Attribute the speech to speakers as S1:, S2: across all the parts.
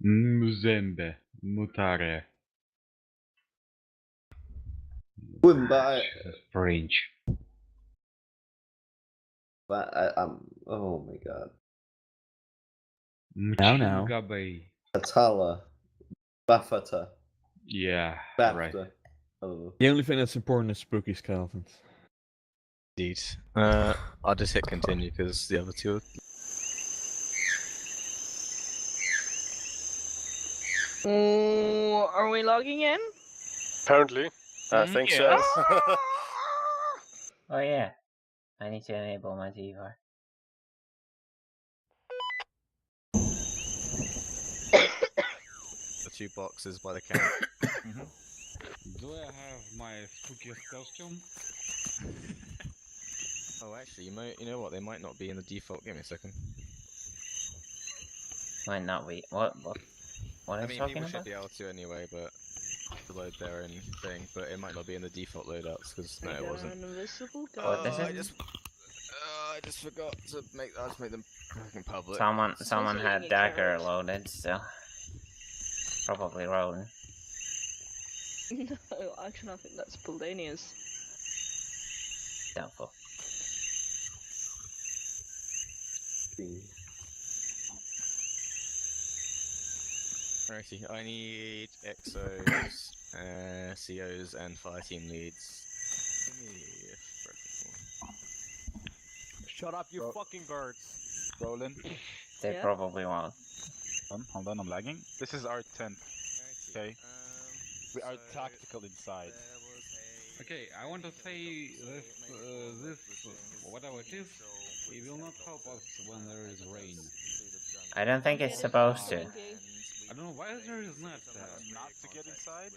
S1: Muzembe. Mutare.
S2: Wimba.
S1: French.
S2: Oh my god.
S3: Now.
S1: Mchingabay.
S2: Atala. Bafata.
S1: Yeah, right.
S2: Bafta. Oh.
S3: The only thing that's important is spooky skeletons.
S4: Indeed. I'll just hit continue because the other two.
S5: Are we logging in?
S6: Apparently. I think so.
S7: Oh yeah, I need to enable my DVR.
S4: The two boxes by the camp.
S1: Do I have my spookiest costume?
S4: Oh, actually, you know what? They might not be in the default. Give me a second.
S7: Might not be. What
S4: I
S7: are
S4: mean,
S7: you talking
S4: people should
S7: about?
S4: be able to anyway, but to load their own thing. But it might not be in the default loadouts because no, it wasn't.
S5: Invisible guy.
S7: What is it?
S4: I just forgot to make. I just made them fucking public.
S7: Someone
S5: eating
S7: had
S5: a
S7: dagger
S5: carrot.
S7: loaded still. Probably rolling.
S5: No, actually, I think that's Buldanius.
S7: Doubtful.
S4: Alrighty, I need XOs, COs, and fire team leads. Give me a frickin'
S8: Shut up, you fucking birds.
S9: Roland.
S7: They
S5: Yeah?
S7: probably won't.
S9: Hold on, I'm lagging. This is our tent. Okay. We are
S4: so
S9: tactical inside.
S4: there was a-
S1: Okay, I want to say this, whatever it is, it will not help us when there is rain.
S7: I don't think it's supposed to.
S1: I don't know why there is not.
S9: Not to get inside?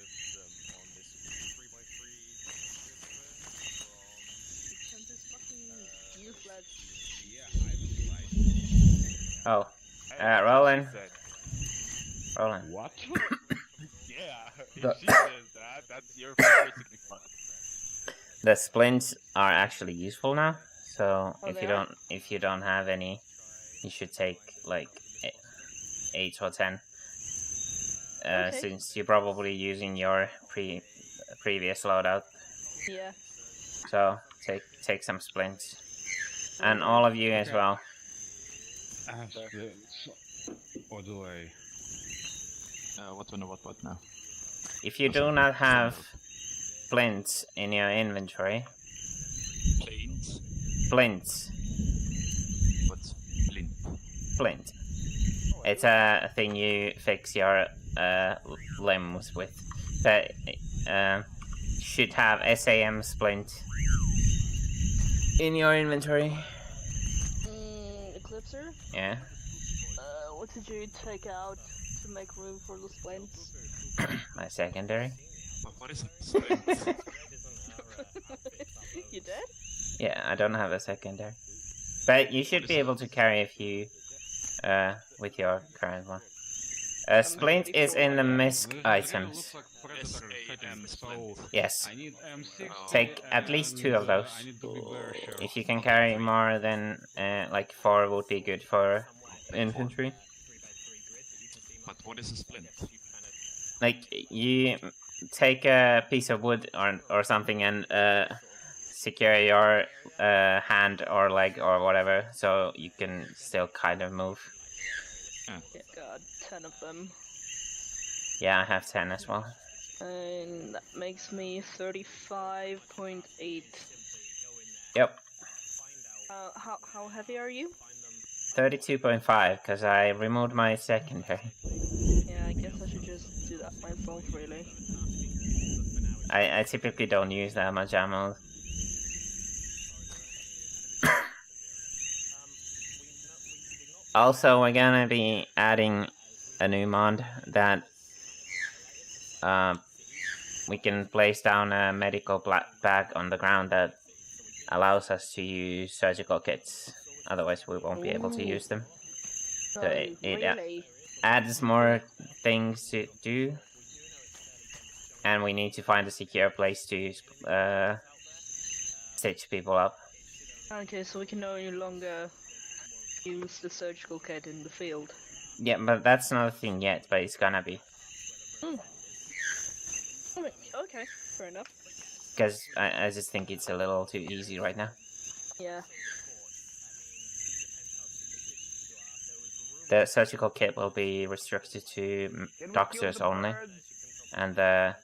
S7: Oh,
S9: Hey,
S7: Roland.
S9: she said.
S7: Roland.
S1: What?
S9: Yeah, if
S7: The-
S9: she says that, that's your basically fun.
S7: The splints are actually useful now. So
S5: Oh,
S7: if
S5: they
S7: you
S5: are?
S7: don't have any, you should take like 8 or 10.
S5: Okay.
S7: Since you're probably using your previous loadout,
S5: Yeah.
S7: so take some splints, and all of you as
S1: Okay.
S7: well.
S1: Or do I?
S9: What now?
S7: If you do not have splints in your inventory,
S9: Planes.
S7: splints,
S9: What's flint?
S7: splint. It's a thing you fix your limbs with. That should have SAM splint in your inventory.
S5: Eclipser?
S7: Yeah.
S5: What did you take out to make room for the splints?
S7: My secondary.
S9: What is splint?
S5: You did?
S7: Yeah, I don't have a secondary. But you should be able to carry a few with your current one. Splint is in the misc items.
S9: SAM splint.
S7: Yes.
S1: I need M6.
S7: Take at least 2 of those.
S1: I need to be very sure.
S7: If you can carry more than like 4 would be good for infantry.
S9: But what is a splint?
S7: Like you take a piece of wood or something and secure your hand or leg or whatever, so you can still kind of move.
S5: Yeah, got 10 of them.
S7: Yeah, I have 10 as well.
S5: And that makes me 35.8.
S7: Yep,
S5: How heavy are you?
S7: 32.5 because I removed my secondary.
S5: Yeah, I guess I should just do that myself, really.
S7: I typically don't use that much ammo. Also, we're gonna be adding a new mod that we can place down a medical bag on the ground that allows us to use surgical kits. Otherwise, we won't be able to
S5: Ooh.
S7: use them.
S5: So,
S7: it-
S5: really?
S7: Adds more things to do, and we need to find a secure place to stitch people up.
S5: Okay, so we can no longer use the surgical kit in the field.
S7: Yeah, but that's not a thing yet, but it's gonna be.
S5: Okay, fair enough.
S7: Because I just think it's a little too easy right now.
S5: Yeah.
S7: The surgical kit will be restricted to doctors only, and the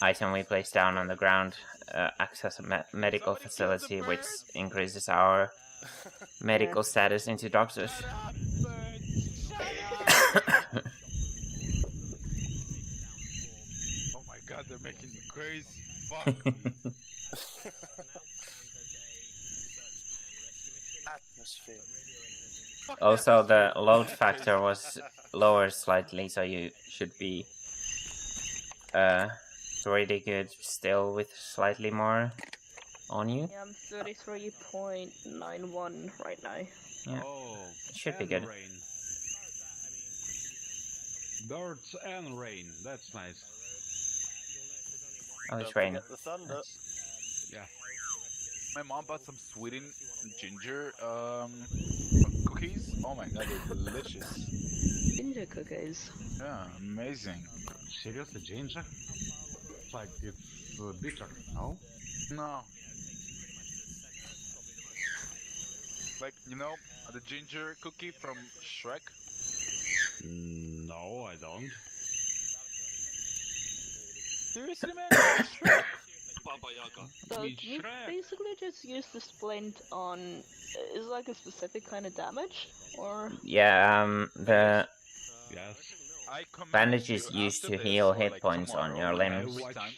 S7: item we place down on the ground access a medical facility, which increases our medical status into doctors.
S9: Oh my god, they're making me crazy. Fuck me.
S6: Atmosphere.
S7: Also, the load factor was lowered slightly, so you should be pretty good still with slightly more on you.
S5: Yeah, I'm 33.91 right now.
S7: Yeah.
S1: Oh,
S7: It should be
S1: and
S7: good.
S1: Rain. Birds and rain. That's nice.
S7: Oh, it's
S6: Don't
S7: raining.
S6: forget the thunder.
S1: Yeah.
S9: My mom bought some Sweden ginger cookies. Oh my god, they're delicious.
S5: Ginger cookies.
S9: Yeah, amazing.
S1: Seriously, ginger? It's like it's bitter, no?
S9: No. Like, you know, the ginger cookie from Shrek?
S1: No, I don't.
S9: Seriously, man? Shrek?
S5: So
S1: It's
S5: you
S1: Shrek.
S5: basically just use the splint on is like a specific kind of damage, or
S7: Yeah, the
S1: Yes.
S9: I command
S7: bandages
S9: you
S7: used
S9: after
S7: to
S9: this,
S7: heal
S9: or,
S7: hit
S9: like,
S7: points on
S9: tomorrow,
S7: your
S9: like,
S7: limbs
S9: every time.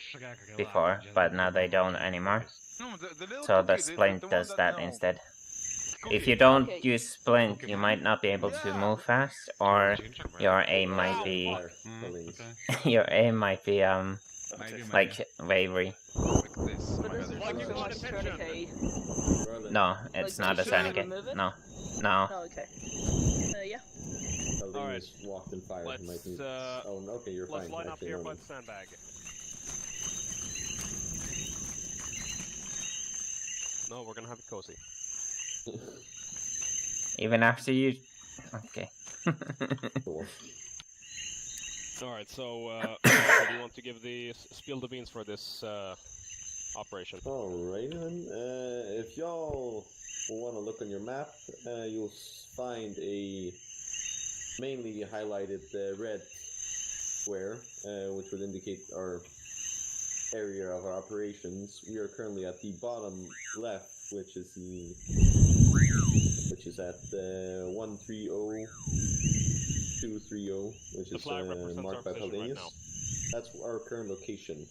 S7: before, but now they don't anymore.
S9: No, the little
S7: So the
S9: cookie,
S7: splint
S9: the one
S7: does that
S9: no.
S7: instead.
S9: Cookie.
S7: If you don't
S5: Okay.
S7: use splint, you might not be able to move fast, or your aim might be
S2: Fire, please.
S1: Okay.
S7: your aim might be
S1: Maybe,
S7: like wavery.
S9: Like this. Oh
S5: but
S9: my
S5: is
S9: god,
S5: it
S9: they're
S5: just
S9: delicious.
S5: like tourniquet?
S2: Merlin,
S7: No, it's
S5: Like,
S7: not a
S5: should I
S7: tourniquet.
S5: remove it?
S7: No, no.
S5: Oh, okay. Yeah.
S2: Aldin
S8: Alright.
S2: just walked in fire. He might
S8: Let's,
S2: need... Oh, no, okay, you're
S8: Let's
S2: fine.
S8: line up
S2: actually,
S8: here
S2: no,
S8: by
S2: no.
S8: the sandbag. No, we're gonna have it cozy.
S7: Even after you. Okay.
S2: Cool.
S8: Alright, so do you want to give the spill the beans for this operation?
S2: Alright then, if y'all want to look on your map, you'll find a mainly highlighted red square, which would indicate our area of our operations. We are currently at the bottom left, which is at 130230, which
S8: The
S2: is
S8: flag represents our
S2: marked by
S8: position right
S2: Paldeus.
S8: now.
S2: That's our current location.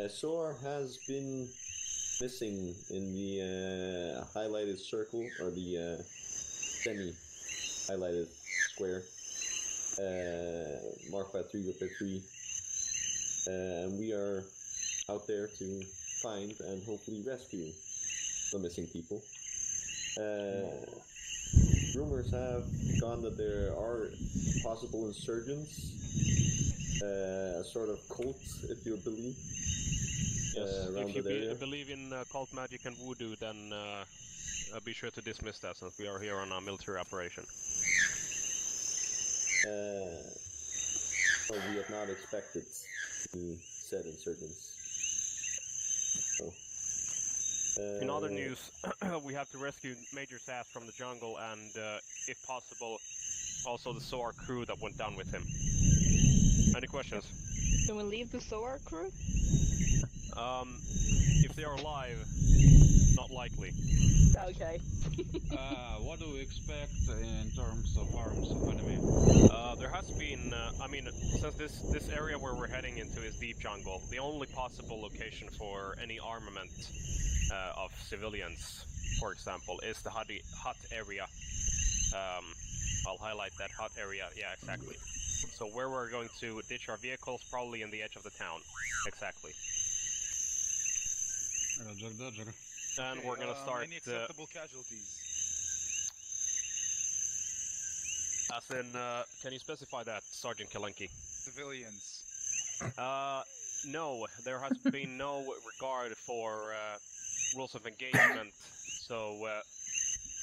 S2: Soar has been missing in the highlighted circle, or the semi-highlighted square, marked by 3 and we are out there to find and hopefully rescue the missing people. Rumors have gone that there are possible insurgents, a sort of cult, if you believe.
S8: Yes,
S2: Around
S8: if you
S2: that area.
S8: believe in cult magic and voodoo, then be sure to dismiss that, since we are here on a military operation.
S2: Well, we have not expected the said insurgents. So,
S8: In other news, we have to rescue Major Sass from the jungle and, if possible, also the SOAR crew that went down with him. Any questions?
S5: Can we leave the SOAR crew?
S8: If they are alive, not likely.
S5: Okay.
S1: What do we expect in terms of arms of enemy?
S8: There has been, I mean, since this area where we're heading into is deep jungle, the only possible location for any armament of civilians, for example, is the hut area. I'll highlight that hut area, yeah, exactly. So where we're going to ditch our vehicles, probably in the edge of the town. Exactly.
S1: Roger, Dodger.
S8: And we're gonna start,
S9: Any acceptable casualties?
S8: as in, can you specify that, Sergeant Kalenki?
S9: Civilians.
S8: No, there has been no regard for rules of engagement, so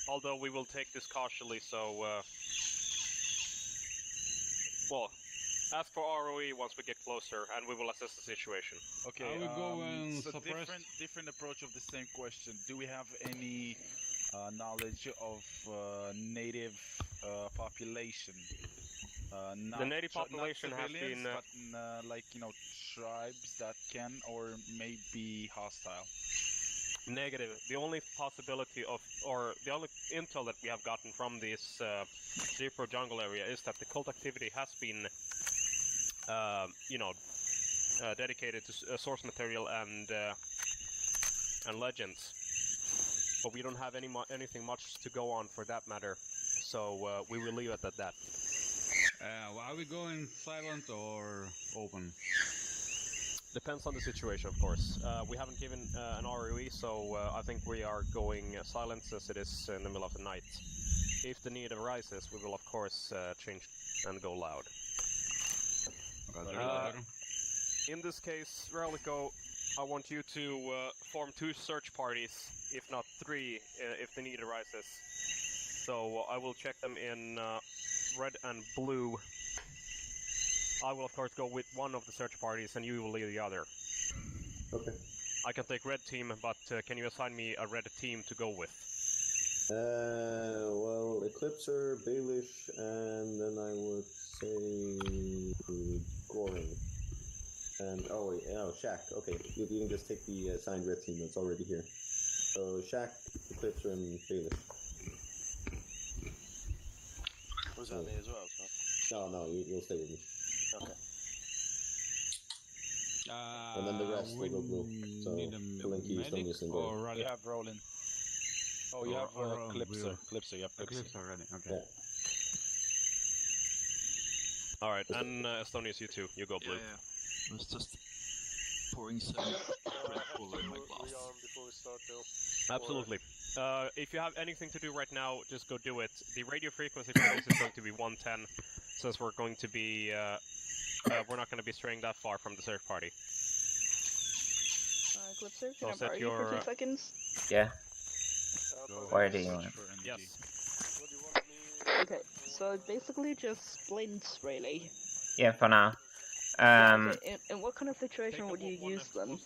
S8: although we will take this cautiously, so well, ask for ROE once we get closer, and we will assess the situation.
S9: Okay,
S1: I will go and
S9: so
S1: suppress-
S9: different approach of the same question. Do we have any knowledge of native population?
S8: The native
S9: not
S8: population has
S9: civilians,
S8: been,
S9: but like tribes that can or may be hostile.
S8: Negative. The only possibility of, or the only intel that we have gotten from this Zero jungle area is that the cult activity has been, dedicated to source material and legends. But we don't have anything much to go on for that matter, so we will leave it at that.
S1: Are we going silent or open?
S8: Depends on the situation, of course. We haven't given an ROE, so I think we are going silent as it is in the middle of the night. If the need arises, we will of course change and go loud. In this case, Relico, I want you to form 2 search parties, if not 3, if the need arises. So I will check them in red and blue. I will of course go with one of the search parties and you will lead the other.
S2: Okay.
S8: I can take red team, but can you assign me a red team to go with?
S2: Well, Eclipser, Baelish, and then I would say Goran. And Shaq. Okay, you can just take the assigned red team that's already here. So Shaq, Eclipser, and Baelish.
S6: Was that me as well? So?
S2: No, you'll stay with me.
S6: Okay.
S2: And then the rest will go blue. So Kalinki, Stonius, and Goran.
S9: You have Roland. Oh, you have Clipser. Clipser, you have Clipser.
S1: Eclipse already, okay.
S2: Yeah.
S8: Alright, and Estonius, you too. You go blue.
S10: I was just pouring some Red Bull in my glass.
S6: Before we start, though.
S8: Absolutely. If you have anything to do right now, just go do it. The radio frequency for this is going to be 110, since we're going to be, we're not going to be straying that far from the search party.
S5: Eclipser,
S8: So
S5: can I
S8: set
S5: borrow you
S8: your,
S5: for 2 seconds?
S7: Yeah. Where do you want?
S8: Yes.
S6: What do you want me?
S5: Okay, so basically just splints, really.
S7: Yeah, for now.
S5: Okay, in what kind of situation would you use them?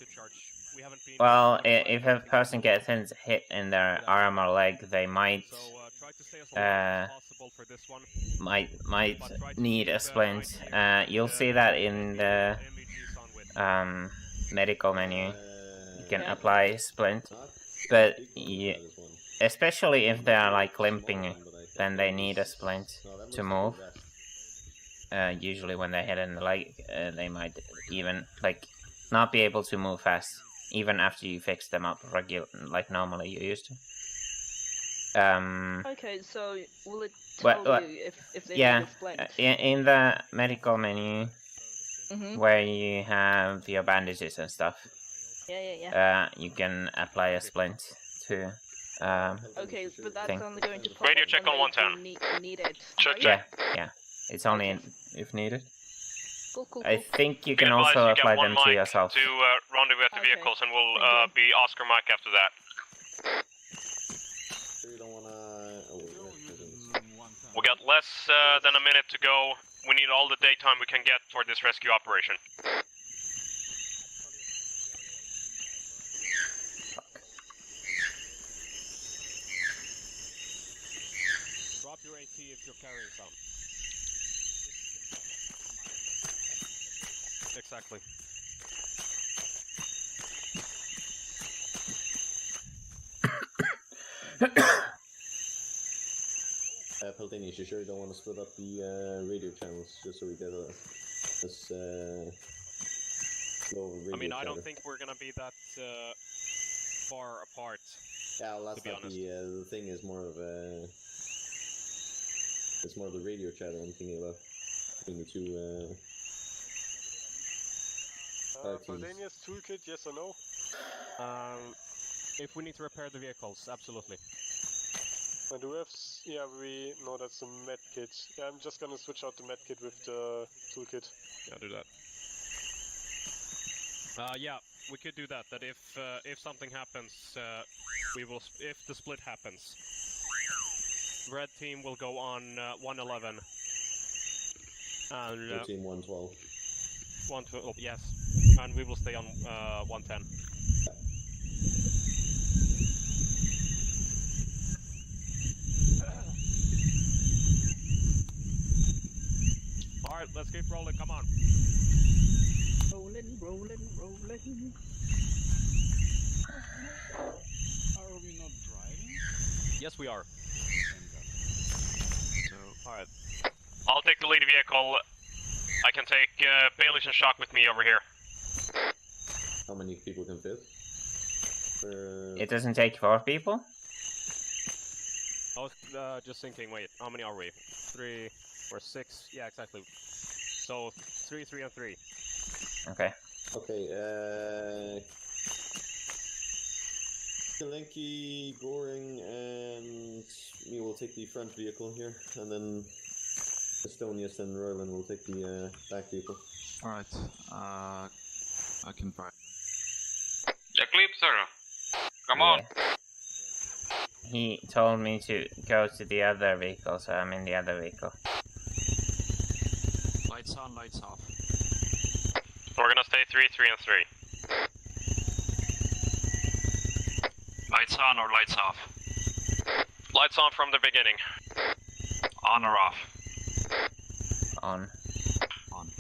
S7: Well, if a person gets hit in their arm or leg, they might need a splint. You'll see that in the medical menu. You can apply splint, but especially if they are like limping, then they need a splint to move. Usually when they hit in the leg, they might even like not be able to move fast, even after you fix them up like normally you used to.
S5: Okay, so will it tell you if they need a splint?
S7: In the medical menu,
S5: Mm-hmm.
S7: where you have your bandages and stuff, you can apply a splint to.
S5: Okay, but that's
S7: thing.
S5: only going to pop
S8: Radio
S5: up
S8: check
S5: when
S8: on
S5: they
S8: 110.
S5: need it.
S8: Check,
S5: right?
S7: Yeah. It's only if needed.
S5: Cool.
S7: I think you can also apply them to yourself.
S8: To rendezvous at the
S5: Okay.
S8: vehicles, and we'll
S5: Thank you.
S8: be Oscar Mike after that.
S2: So you don't wanna.
S8: We got less than a minute to go. We need all the daytime we can get for this rescue operation. Drop your AT if you're carrying some. Exactly.
S2: Peltanius, you sure you don't want to split up the radio channels just so we get this flow of radio
S8: I mean, I
S2: chatter?
S8: don't think we're gonna be that far apart.
S2: Yeah, well, that's
S8: to be
S2: not
S8: honest.
S2: the thing is more of it's more of the radio chatter I'm thinking about between the two teams.
S6: Paldanius toolkit, yes or no?
S8: If we need to repair the vehicles, absolutely.
S6: And do we have... Yeah, we know that's a med kit. Yeah, I'm just gonna switch out the med kit with the toolkit.
S8: Yeah, do that. Yeah, we could do that. That if something happens, we will. If the split happens, red team will go on 111, And
S2: for team 112.
S8: 112, yes. And we will stay on 110. Alright, let's keep rolling, come on.
S5: Rolling, rolling, rolling.
S9: Are we not driving?
S8: Yes, we are.
S10: So,
S8: Alright. I'll take the lead vehicle. I can take Baelish and Shock with me over here.
S2: How many people can fit?
S7: It doesn't take 4 people?
S8: I was just thinking, wait, how many are we? 3 or 6? Yeah, exactly. So 3, 3, and 3.
S7: Okay.
S2: Okay, Kalenki, Goring, and me will take the front vehicle here, and then Estonius and Royland will take the back vehicle.
S10: alright. I can drive.
S11: Eclipser, come on.
S7: He told me to go to the other vehicle, so I'm in the other vehicle.
S10: Lights on, lights off.
S8: We're gonna stay 3, 3, and 3.
S10: Lights on or lights off?
S8: Lights on from the beginning.
S10: On or off?
S7: On.
S10: On.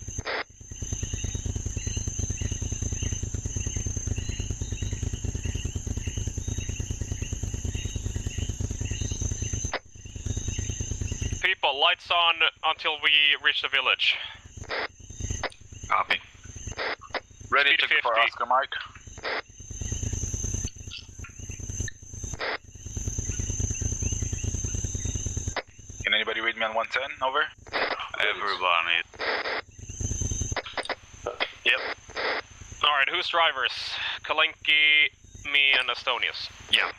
S8: People, lights on until we reach the village.
S10: Copy.
S11: Ready
S8: Speed
S11: to go for
S8: 50.
S11: Oscar Mike. Can anybody read me on 110? Over. Everybody. Yep.
S8: Alright, who's drivers? Kalenki, me, and Estonius.
S11: Yeah.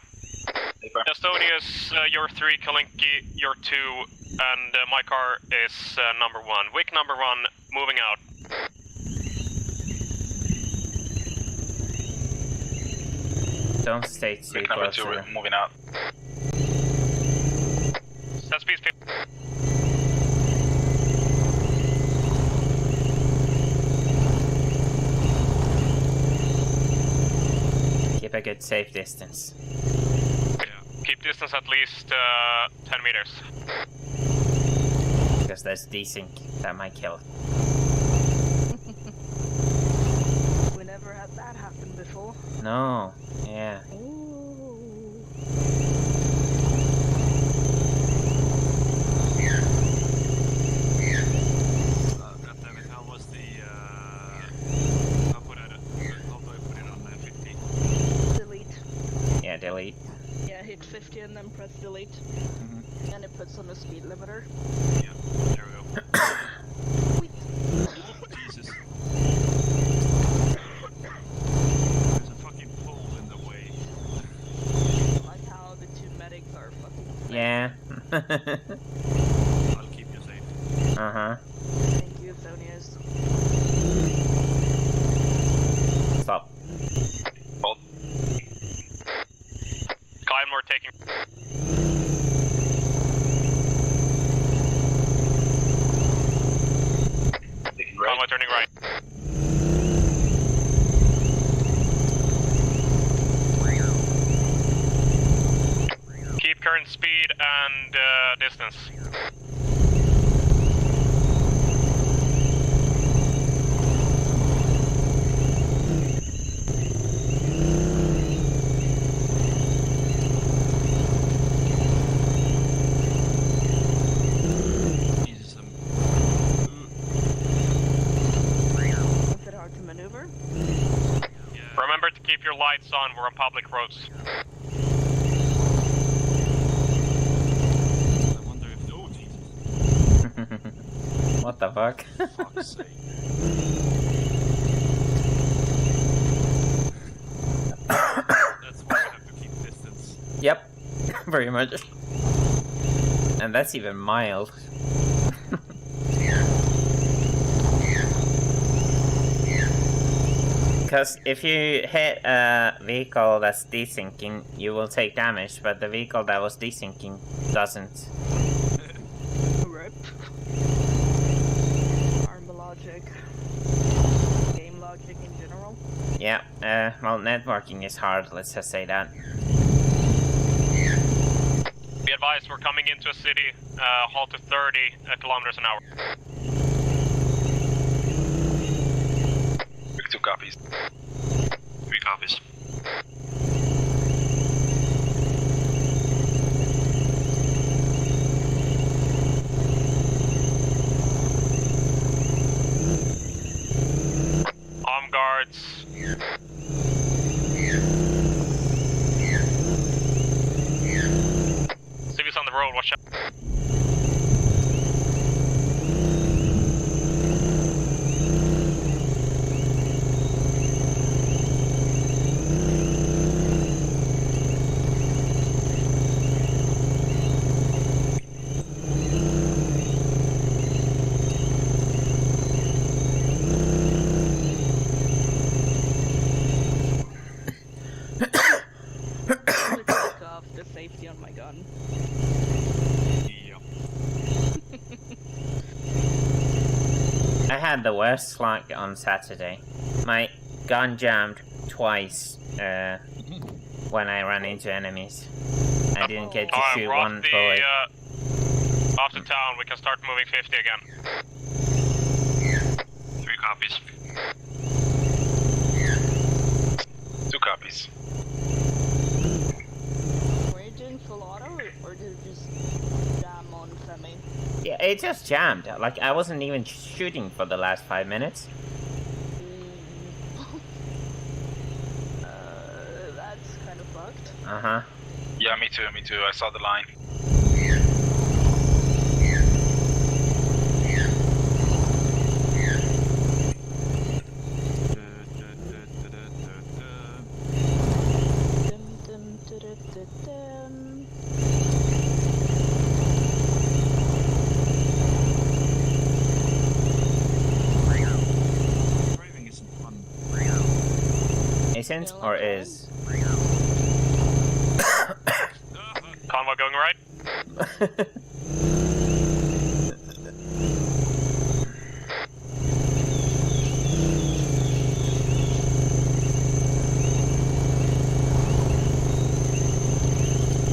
S8: Estonius, you're 3, Kalenki, you're 2, and my car is number 1. Wick number 1, moving out.
S7: Don't stay too
S11: Wick number
S7: close
S11: 2
S7: to them.
S11: moving out.
S8: Set speed.
S7: Keep a good safe distance.
S8: Keep distance at least 10 meters.
S7: Because there's desync that might kill.
S5: We never had that happen before.
S7: No, yeah.
S10: Goddammit, how was the, how do I put it on 50?
S5: Delete.
S7: Yeah, delete.
S5: Yeah, hit 50 and then press delete. And it puts on the speed limiter.
S10: Yeah, there we go. Jesus. There's a fucking pole in the way.
S5: Like how the 2 medics are fucking.
S7: Yeah.
S10: I'll keep you safe.
S7: Uh-huh.
S5: Thank you, Thonius.
S7: Stop.
S8: Hold. Kyle, we're taking. Convoy turning right. Keep current speed and distance.
S10: Jesus,
S5: Is it hard to maneuver?
S8: Remember to keep your lights on, we're on public roads.
S10: I wonder if... Oh, Jesus.
S7: What the fuck?
S10: Fuck's sake. That's why we have to keep distance.
S7: Yep, very much. And that's even mild. Because if you hit a vehicle that's desyncing, you will take damage, but the vehicle that was desyncing doesn't.
S5: Rip. logic. Game logic in general.
S7: Yeah, well, networking is hard, let's just say that.
S8: Be advised, we're coming into a city, halt to 30 kilometers an hour.
S11: Big 2 copies. 3 copies.
S8: Armed guards. Civvies on the road, watch out.
S5: Take off the safety on my gun.
S7: I had the worst luck on Saturday. My gun jammed twice when I ran into enemies. I didn't get to shoot
S8: we're
S7: one bullet.
S8: Off the town, we can start moving 50 again.
S11: 3 copies. 2 copies.
S5: Were you doing full auto or did it just jam on semi?
S7: Yeah, it just jammed. Like, I wasn't even shooting for the last 5 minutes.
S5: That's kind of fucked.
S7: Uh-huh.
S11: Yeah, me too, me too. I saw the line.
S10: Driving isn't fun.
S7: Isn't or is?
S8: Convoy going right?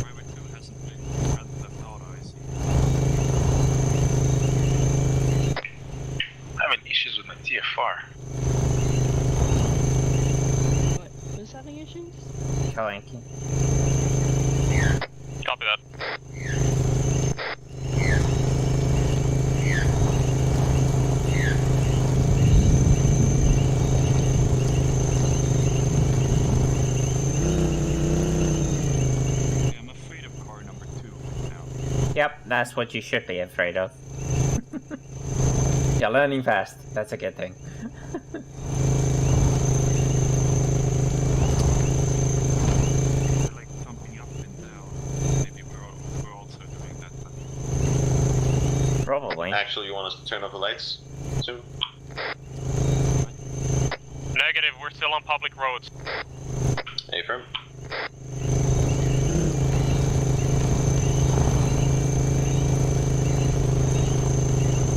S10: Driver 2 hasn't been left out, I see.
S11: I'm having issues with my TFR.
S5: What? Who's having issues?
S7: Kalanki.
S8: Copy that.
S10: I'm afraid of car number 2 now.
S7: Yep, that's what you should be afraid of. You're learning fast. That's a good thing.
S10: I like jumping up and down. Maybe we're also doing that, but
S7: Probably.
S2: Actually, you want us to turn off the lights soon?
S8: Negative, we're still on public roads.
S2: Affirm.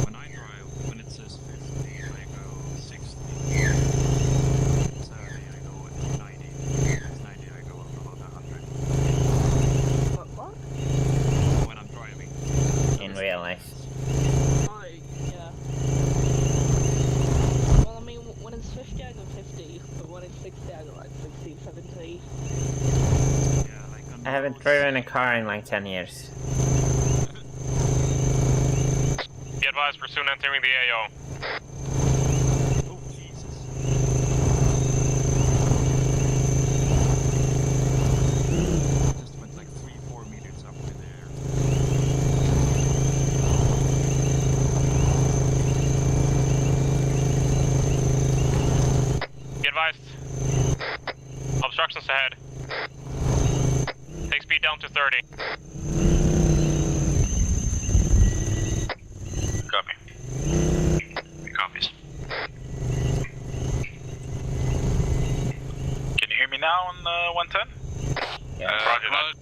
S10: when I drive, when it says 50, I go 60. Saturday I go at 90. 90 I go about 100.
S5: What?
S10: When I'm driving.
S7: In real life.
S5: Oh, yeah. Well, I mean, when it's 50, I go 50. But when it's 60, I go like 60, 70.
S10: Yeah, like on
S7: I haven't driven a car in like 10 years.
S8: Be advised, we're soon entering the AO.
S10: Oh, Jesus. Just went like 3-4 meters up in the air.
S8: Be advised. Obstructions ahead. Take speed down to 30.
S11: Copy. 3 copies. Can you hear me now on 110? Roger that.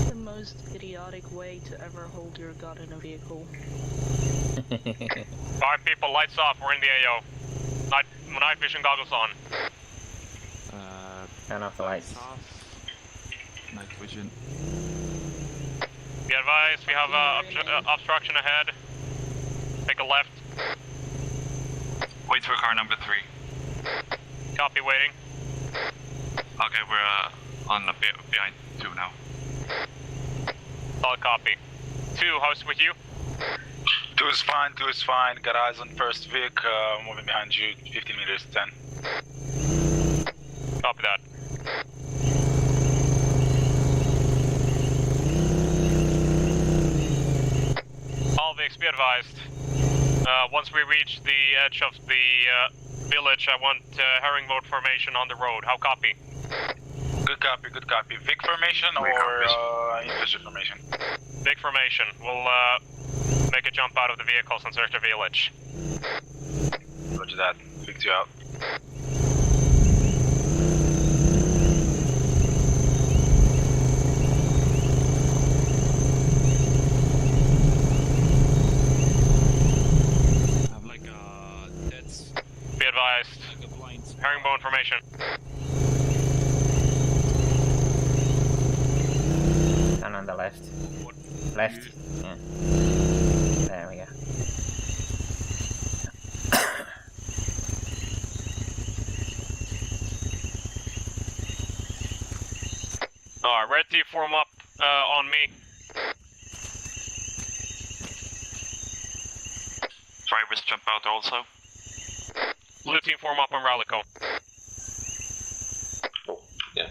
S5: The most idiotic way to ever hold your soldier got in a vehicle.
S8: 5 people, lights off, we're in the AO. Night vision goggles on.
S7: Turn off the lights.
S9: Night vision.
S8: Be advised, we have obstruction ahead. Take a left.
S11: Wait for car number 3.
S8: Copy, waiting.
S11: Okay, we're on the behind 2 now.
S8: Solid copy. 2, how's it with you?
S11: 2 is fine, 2 is fine. Got eyes on first Vic, moving behind you, 15 meters, 10.
S8: Copy that. All Vics, be advised. Once we reach the edge of the village, I want herringbone formation on the road. How copy?
S11: Good copy, good copy. Vic formation or infantry formation?
S8: Vic formation. We'll make a jump out of the vehicles and search the village.
S11: Roger that. Vic you out.
S8: Be advised. Herringbone formation.
S7: Turn on the left. Left. Yeah. There we go.
S8: Alright, red team form up on me.
S11: Drivers jump out also.
S8: Blue team form up on Ralico.
S2: Oh, yeah.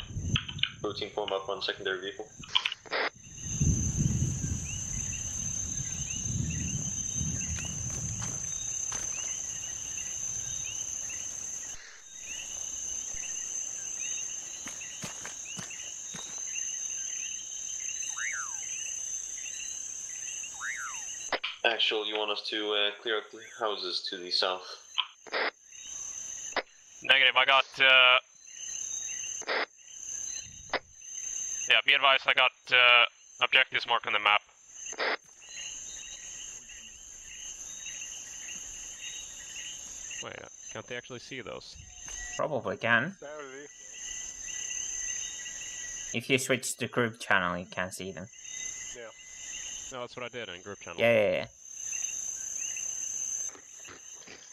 S2: Blue team form up on secondary vehicle. Actual, you want us to clear up the houses to the south?
S8: Negative, I got, yeah, be advised, I got, objectives marked on the map. Wait, can't they actually see those?
S7: Probably can.
S6: Barely.
S7: If you switch to group channel, you can see them.
S8: Yeah. No, that's what I did in group channel.
S7: Yeah.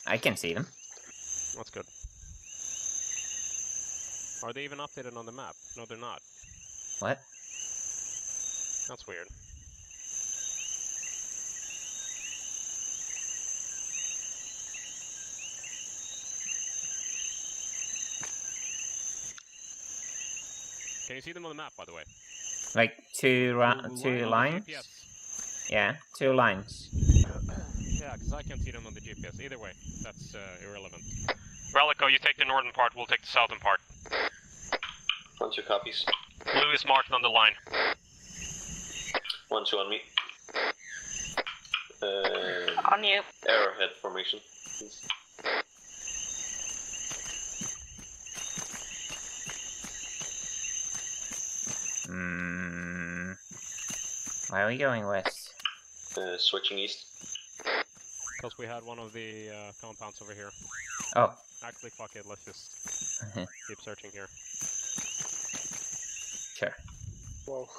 S7: I can see them.
S8: That's good. Are they even updated on the map? No, they're not.
S7: What?
S8: That's weird. Can you see them on the map, by the way?
S7: Like two lines?
S8: GPS.
S7: Yeah, 2 lines.
S8: Yeah, because I can't see them on the GPS. Either way, that's irrelevant. Relico, you take the northern part, we'll take the southern part.
S2: Once your copies.
S8: Blue is marked on the line.
S2: 1-2 on me.
S5: On you.
S2: Arrowhead formation, please.
S7: Why are we going west?
S2: Switching east.
S8: Because we had one of the compounds over here.
S7: Oh.
S8: Actually, fuck it, let's just keep searching here.
S7: Sure.
S6: Whoa.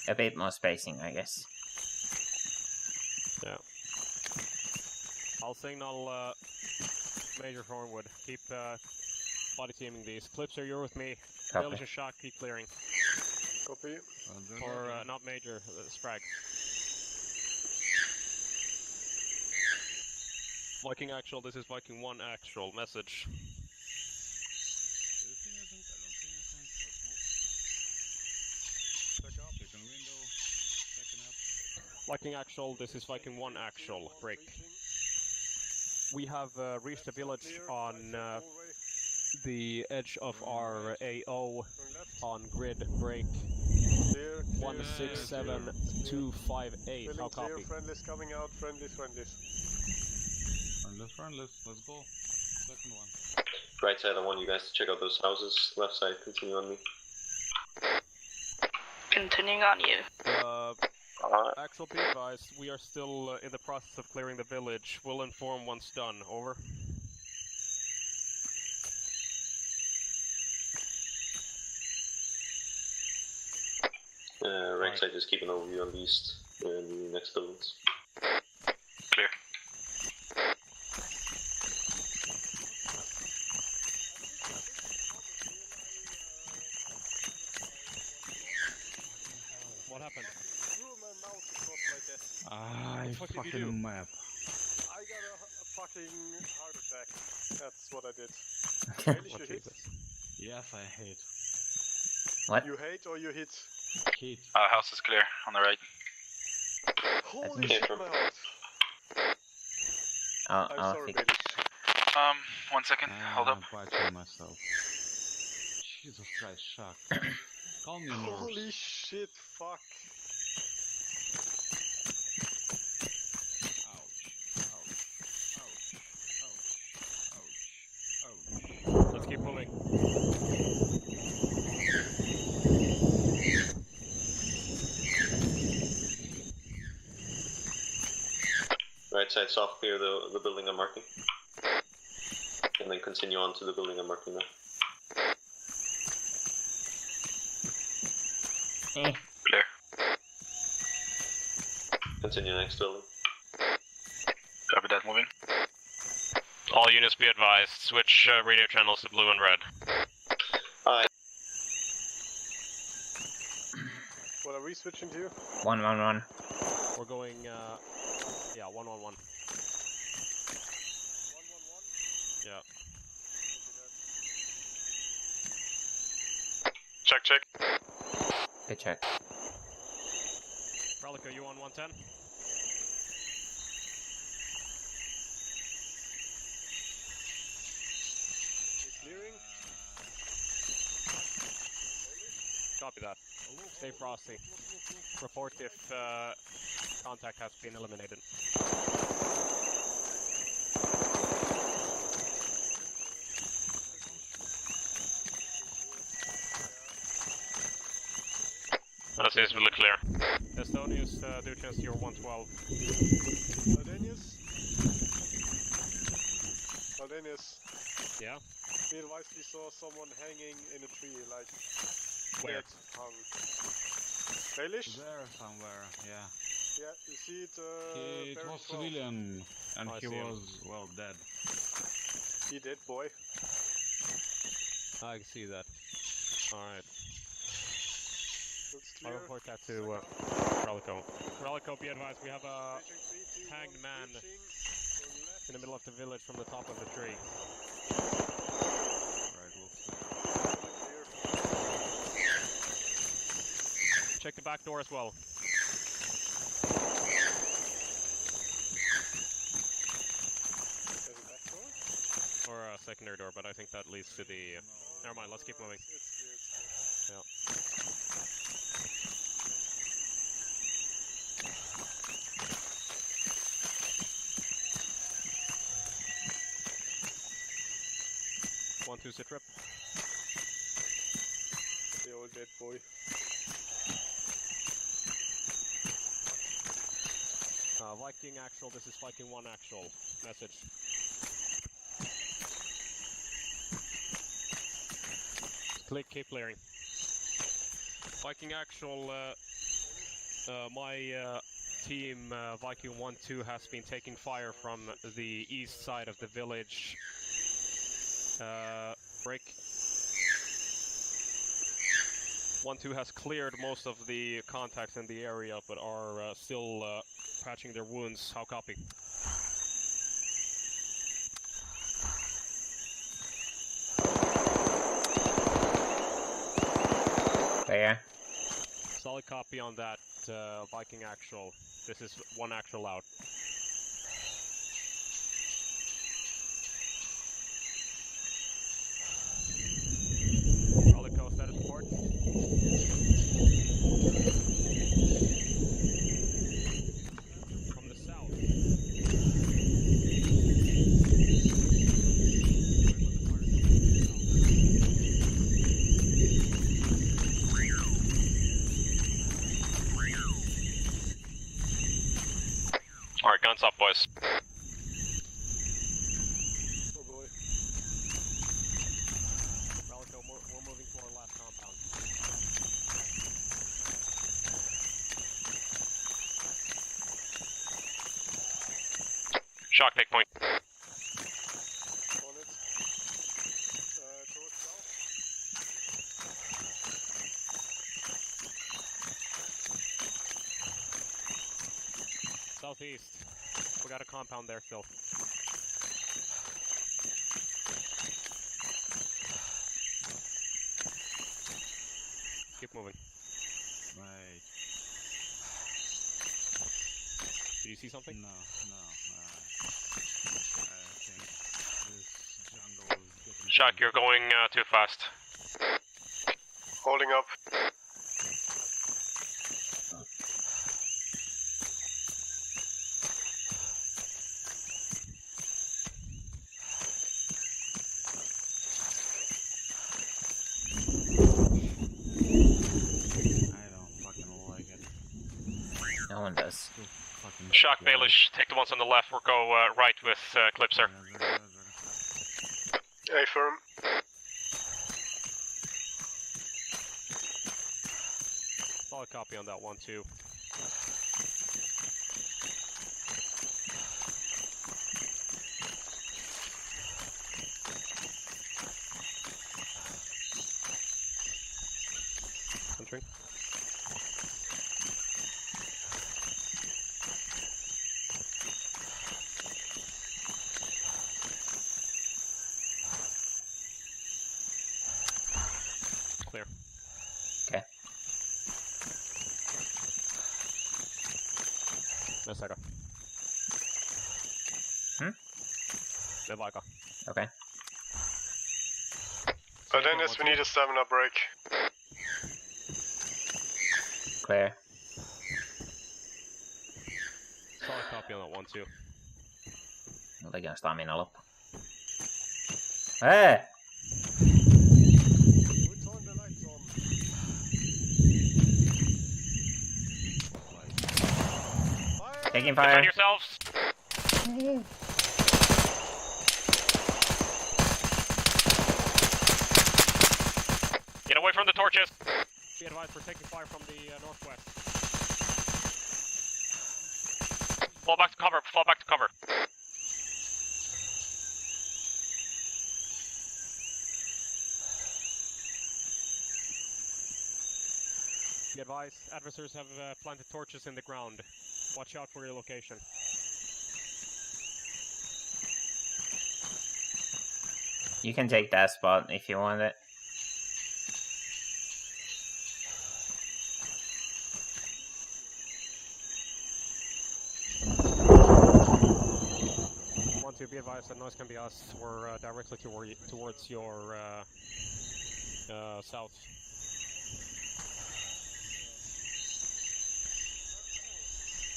S7: A bit more spacing, I guess.
S8: Yeah. I'll signal Major Thornwood. Keep body teaming these. Clipser, you're with me.
S7: Copy.
S8: Village is shot, keep clearing.
S6: Copy.
S8: Or not Major, Sprague. Viking Actual, this is Viking 1 Actual. Message. Viking Actual, this is Viking 1 Actual. Break. We have reached the village on the edge of our AO on grid break. 167258. How copy?
S6: Friendlies coming out. Friendlies.
S1: Friendless, let's go. Second one.
S2: Right side, I want you guys to check out those houses. Left side, continue on me.
S5: continuing on you.
S8: Actual, be advised, we are still in the process of clearing the village. We'll inform once done. Over.
S2: Right side, just keep an overview on the east and the next buildings.
S11: Clear.
S8: What happened?
S6: My mouse across my desk.
S1: Fucking map.
S6: I got a fucking heart attack. That's what I did. Really, you hit?
S1: Yes, I hate.
S7: What?
S6: You hate or you hit?
S1: Hate.
S11: House is clear on the right.
S6: Holy shit, my heart. I'm
S7: I'll
S6: sorry,
S7: fix.
S6: baby.
S11: 1 second. Hold up.
S1: I'm biting myself. Jesus Christ, shock. Calm your nerves.
S6: Holy shit, fuck.
S8: Let's keep moving.
S2: Right side, soft clear the building I'm marking. And then continue on to the building I'm marking now.
S11: Clear.
S2: Continue next building.
S11: Copy that, moving.
S8: All units be advised, switch radio channels to blue and red.
S2: Aye.
S6: What are we switching to?
S7: 111.
S8: We're going, yeah, 111.
S6: 111?
S8: Yeah.
S11: Check.
S7: Good check.
S8: Relico, you on 110?
S6: Clearing?
S8: Copy that. Stay frosty. Report if contact has been eliminated. That seems really clear. Estonius, do chance you're 112.
S6: Aldenius?
S8: Yeah?
S6: Be advised we saw someone hanging in a tree, like...
S8: Where?
S6: Dead, hung. Baelish?
S1: There somewhere, yeah.
S6: Yeah, you see it,
S1: It
S6: very
S1: was
S6: 12.
S1: civilian, and
S8: I
S1: he
S8: see him.
S1: was, well, dead.
S6: He did, boy.
S8: I can see that. Alright.
S6: Looks
S8: I'll
S6: clear.
S8: report that to Relico. Relico, be advised, we have a hanged man in the middle of the village from the top of the tree.
S1: Right,
S8: Check the back door as well. Or a secondary door, but I think that leads to the... never mind, let's keep moving. Yeah. One, two, sit rep.
S6: The old dead boy.
S8: Viking actual, this is Viking 1 actual. Message. Keep clearing. Viking actual, my team Viking 1-2 has been taking fire from the east side of the village. Break. 1-2 has cleared most of the contacts in the area, but are still patching their wounds. How copy?
S7: There.
S8: Solid copy on that, Viking actual. This is 1 actual out. Relico, status report. From the south. Alright, guns up, boys.
S6: Oh boy.
S8: Relico, we're moving to our last compound. Shock take point.
S6: On it. Towards south.
S8: Southeast. We got a compound there still. Keep moving.
S1: Right.
S8: Did you see something?
S1: No. I think this jungle is getting...
S8: Shock, you're going too fast.
S6: Holding up.
S1: I don't fucking like it.
S7: No one does.
S1: Too fucking
S8: Shock,
S1: scary.
S8: Baelish, take the ones on the left. We'll go right with Clipser.
S6: A firm.
S8: Solid copy on that one too. Entering. Clear.
S7: Okay.
S8: Mesaka. Levaka.
S7: Okay.
S6: Dennis, we need a stamina break.
S7: Clear.
S8: Solid copy on that one too.
S7: Mulla stamina loppu. Hey!
S6: Turn the lights on.
S7: Taking
S8: Defend
S7: fire.
S8: yourselves! Get away from the torches! Be advised, we're taking fire from the northwest. Fall back to cover, fall back to cover. Be advised, adversaries have planted torches in the ground. Watch out for your location.
S7: You can take that spot if you want it.
S8: Want to be advised that noise can be us. We're directly towards your south.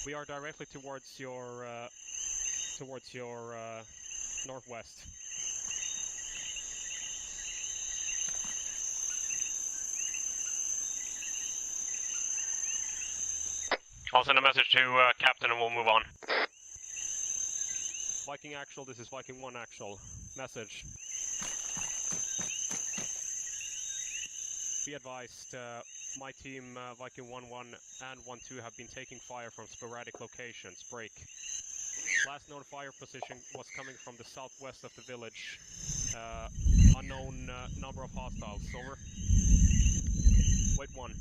S8: We are directly towards your northwest. I'll send a message to Captain and we'll move on. Viking Actual, this is Viking 1 Actual. Message. Be advised, my team, Viking 1-1 and 1-2 have been taking fire from sporadic locations. Break. Last known fire position was coming from the southwest of the village. Unknown number of hostiles. Over. Wait 1.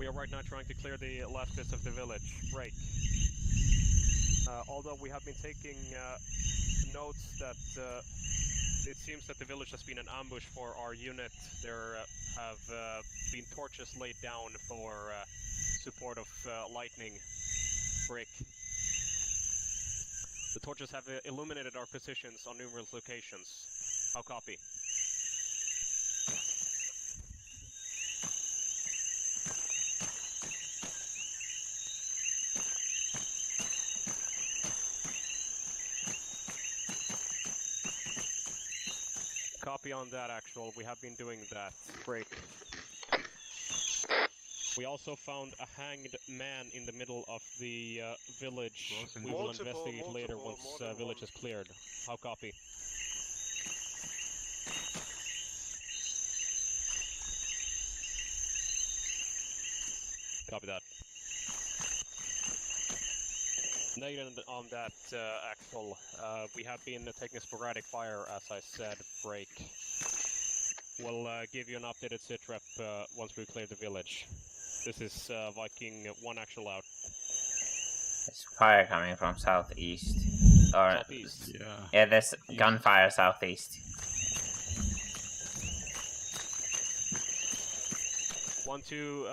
S8: We are right now trying to clear the last bits of the village. Break. Although we have been taking notes that it seems that the village has been an ambush for our unit. There have been torches laid down for support of lightning. Break. The torches have illuminated our positions on numerous locations. How copy? Copy on that, actual. We have been doing that. Break. We also found a hanged man in the middle of the village. We will investigate later once village is cleared. How copy? Copy that. Negative on that, Axel. We have been taking sporadic fire, as I said. Break. We'll give you an updated sitrep once we clear the village. This is Viking 1 actual out.
S7: There's fire coming from southeast. Or
S8: Southeast.
S7: yeah, there's gunfire southeast.
S8: Want to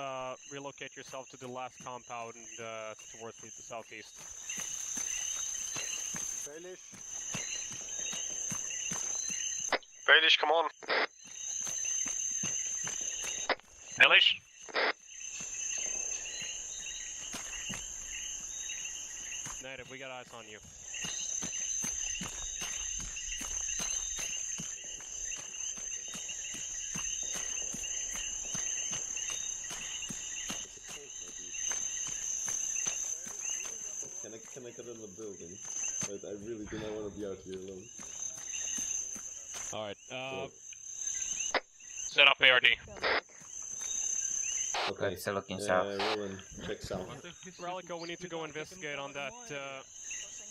S8: relocate yourself to the last compound towards the southeast.
S6: Baelish, come on.
S10: Baelish?
S8: Native, we got eyes on you.
S2: Can I get in the building? But I really do not want to be out here alone.
S8: Alright,
S10: Set up ARD.
S2: Okay.
S7: Still looking south.
S2: Roland, check south.
S8: Relico, we need to go investigate on that.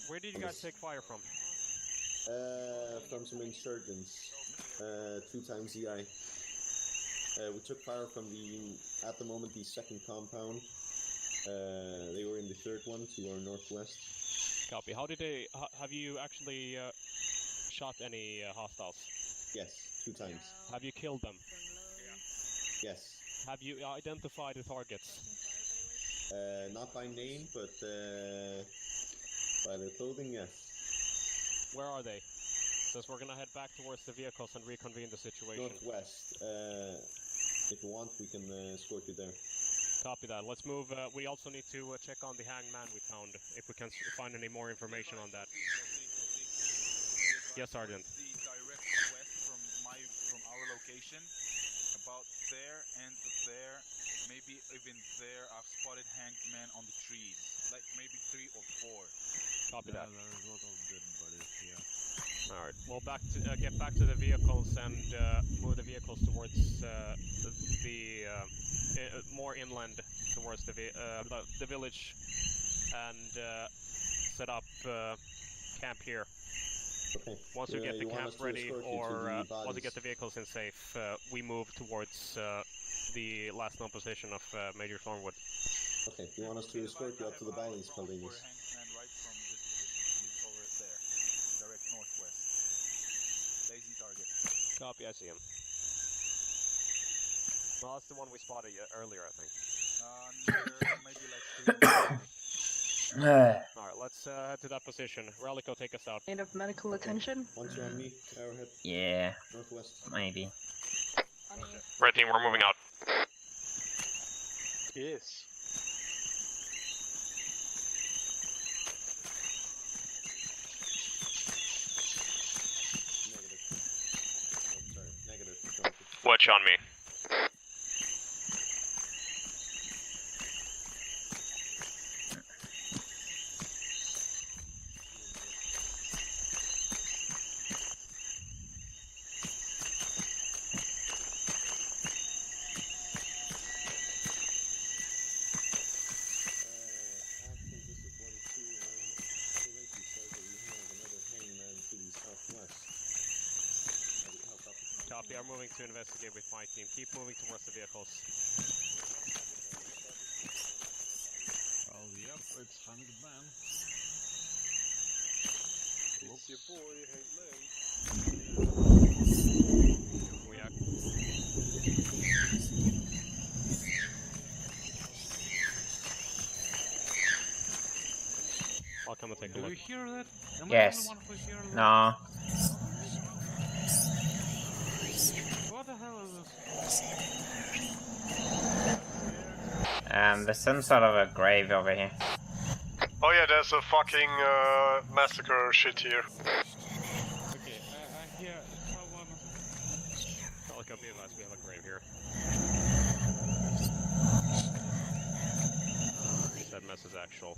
S8: Where did you guys take fire from?
S2: From some insurgents. 2 times EI. We took fire from at the moment, the second compound. They were in the third one to our northwest.
S8: Copy. How did they... have you actually shot any hostiles?
S2: Yes, 2 times.
S8: Have you killed them?
S2: Yes.
S8: Have you identified the targets?
S2: Not by name, but by their clothing, yes.
S8: Where are they? Since we're gonna head back towards the vehicles and reconvene the situation.
S2: Northwest. If you want, we can escort you there.
S8: Copy that. Let's move. We also need to check on the hanged man we found, if we can find any more information on that. Yes, Sergeant.
S9: The direct west from our location, about there and there, maybe even there, I've spotted hanged men on the trees, like maybe 3 or 4.
S8: Copy that.
S1: There's a lot of dead bodies here.
S8: All right. We'll get back to the vehicles and move the vehicles towards the more inland towards the village and set up camp here.
S2: Okay.
S8: Once we get the camp ready, or once we get the
S2: bodies?
S8: vehicles in safe, we move towards the last known position of Major Thornwood.
S2: Okay, do you want us to escort you up to the bodies, Paldinis?
S9: Right from this over there, direct northwest. Lazy target.
S8: Copy, I see him. Well, that's the one we spotted earlier, I think.
S9: Maybe like 3.
S8: Alright, let's head to that position. Relico, take us out.
S5: Need of medical attention?
S2: Once you're on me, Arrowhead.
S7: Yeah,
S2: Northwest.
S7: maybe.
S10: Red team, we're moving out.
S6: Yes.
S2: Negative. Oh, sorry, negative.
S10: Watch on me.
S8: Copy, I'm moving to investigate with my team. Keep moving towards the vehicles.
S1: Well, yep, it's hanged man.
S6: It's your boy, Hangman.
S8: We are... I'll come and take a
S1: Do
S8: look.
S1: you hear that? Am
S7: Yes.
S1: I the only one who hears that?
S7: No.
S1: What the hell is this?
S7: There's some sort of a grave over here.
S6: Oh yeah, there's a fucking massacre shit here.
S1: Okay, I hear someone
S8: Relic of Vivas, we have a grave here. That mess is actual.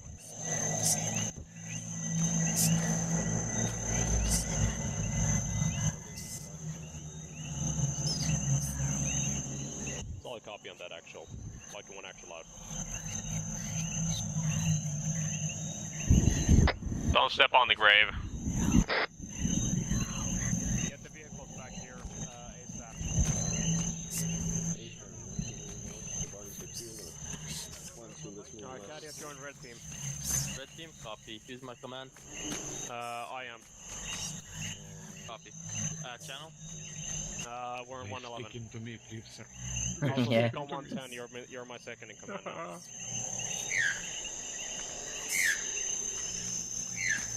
S8: Solid copy on that actual. Like one actual out. Don't step on the grave. Get the vehicles back here, ASAP. Alright, Caddy, I've joined red team.
S12: Red team, copy. Who's my command?
S8: I am.
S12: Copy. Channel?
S8: We're in 111.
S1: Speaking to me, please, sir.
S8: Also,
S7: Yeah.
S8: Become 110, you're my second in command now.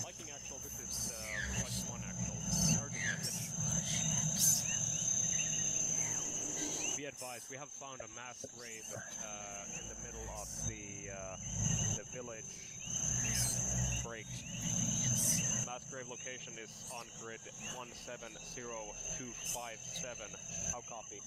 S8: Liking actual, this is Viking 1 actual. Urgent message. Be advised, we have found a mass grave in the middle of the village break. Mass grave location is on grid 170257. How copy?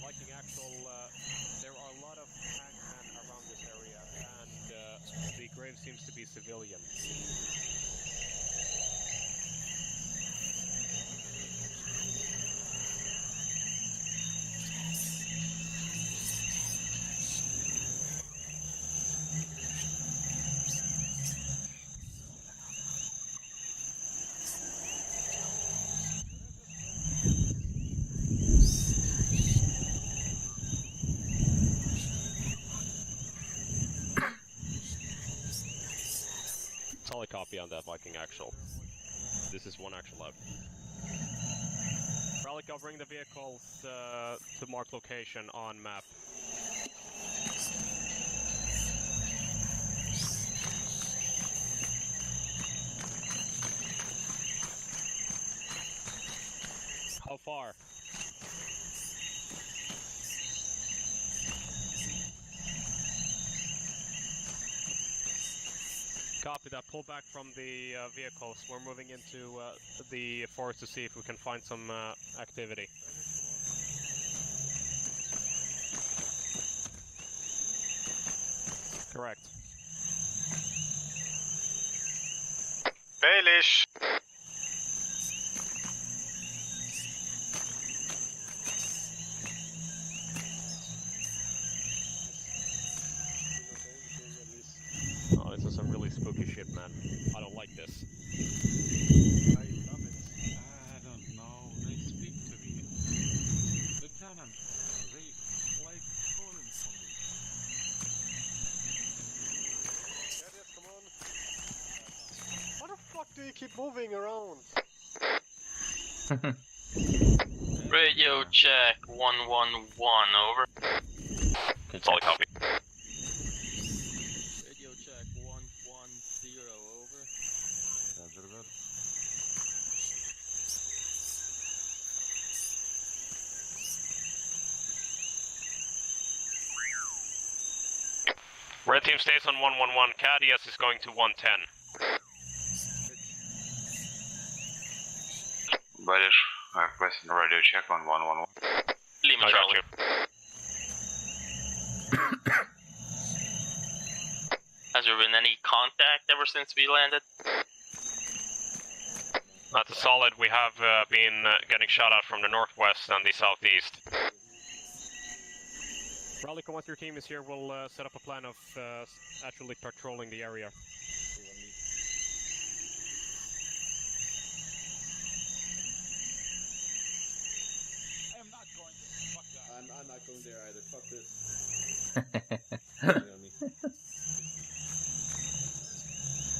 S8: Viking actual, there are a lot of hangmen around this area, and the grave seems to be civilian. Solid copy on that Viking actual. This is one actual out. Relic, I'll bring the vehicles to mark location on map. How far? Copy that. Pull back from the vehicles. We're moving into the forest to see if we can find some activity. Correct.
S11: Baelish!
S8: Oh, this is some really spooky shit, man. I don't like this.
S1: I love it. I don't know. They speak to me. Lieutenant, they like calling for me.
S6: Yes, come on. What the fuck do you keep moving around?
S12: Radio check 111, over.
S8: Solid copy.
S12: Radio check 110, over.
S1: Roger that.
S8: Red team stays on 111. Cadius is going to 110.
S11: Baelish, I requested a radio check on 111.
S12: Lima
S8: I got
S12: Charlie.
S8: you.
S12: Has there been any contact ever since we landed?
S8: That's a solid. We have been getting shot at from the northwest and the southeast. Relic, once your team is here, we'll set up a plan of actually patrolling the area.
S9: I'm not going there. Fuck that.
S2: I'm not going there either. Fuck this.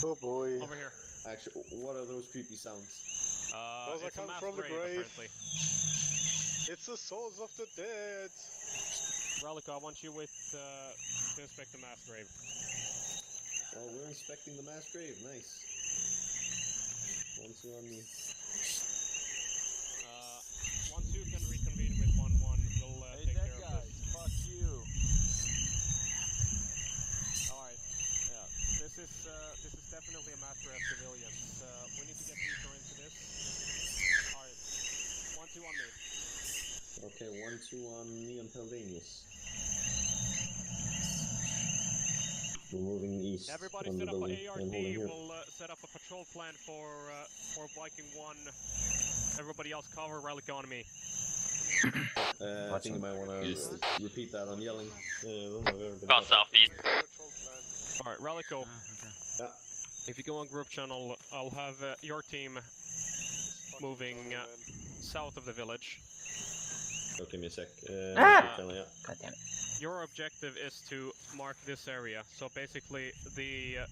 S6: Oh boy.
S8: Over here.
S2: Actually, what are those creepy sounds?
S6: Those are
S8: it's a
S6: coming
S8: mass
S6: from the grave.
S8: apparently.
S6: It's the souls of the dead.
S8: Relic, I want you with to inspect the mass grave.
S2: Oh, we're inspecting the mass grave. Nice. 1-2 on me.
S8: 1-2 can reconvene with 1-1. We'll
S2: Okay, 1-2 on Neon Peldanius. We're moving east
S8: Everybody
S2: on the
S8: set up
S2: building
S8: an
S2: and holding here.
S8: We'll set up a patrol plan for Viking 1. Everybody else cover relic on me.
S2: I think you might want to repeat that on yelling.
S12: Got southeast.
S8: Alright, Relico.
S2: Yeah.
S8: If you go on group channel, I'll have your team moving south of the village.
S2: Okay, give me a sec.
S7: God damn it.
S8: Your objective is to mark this area. So basically, the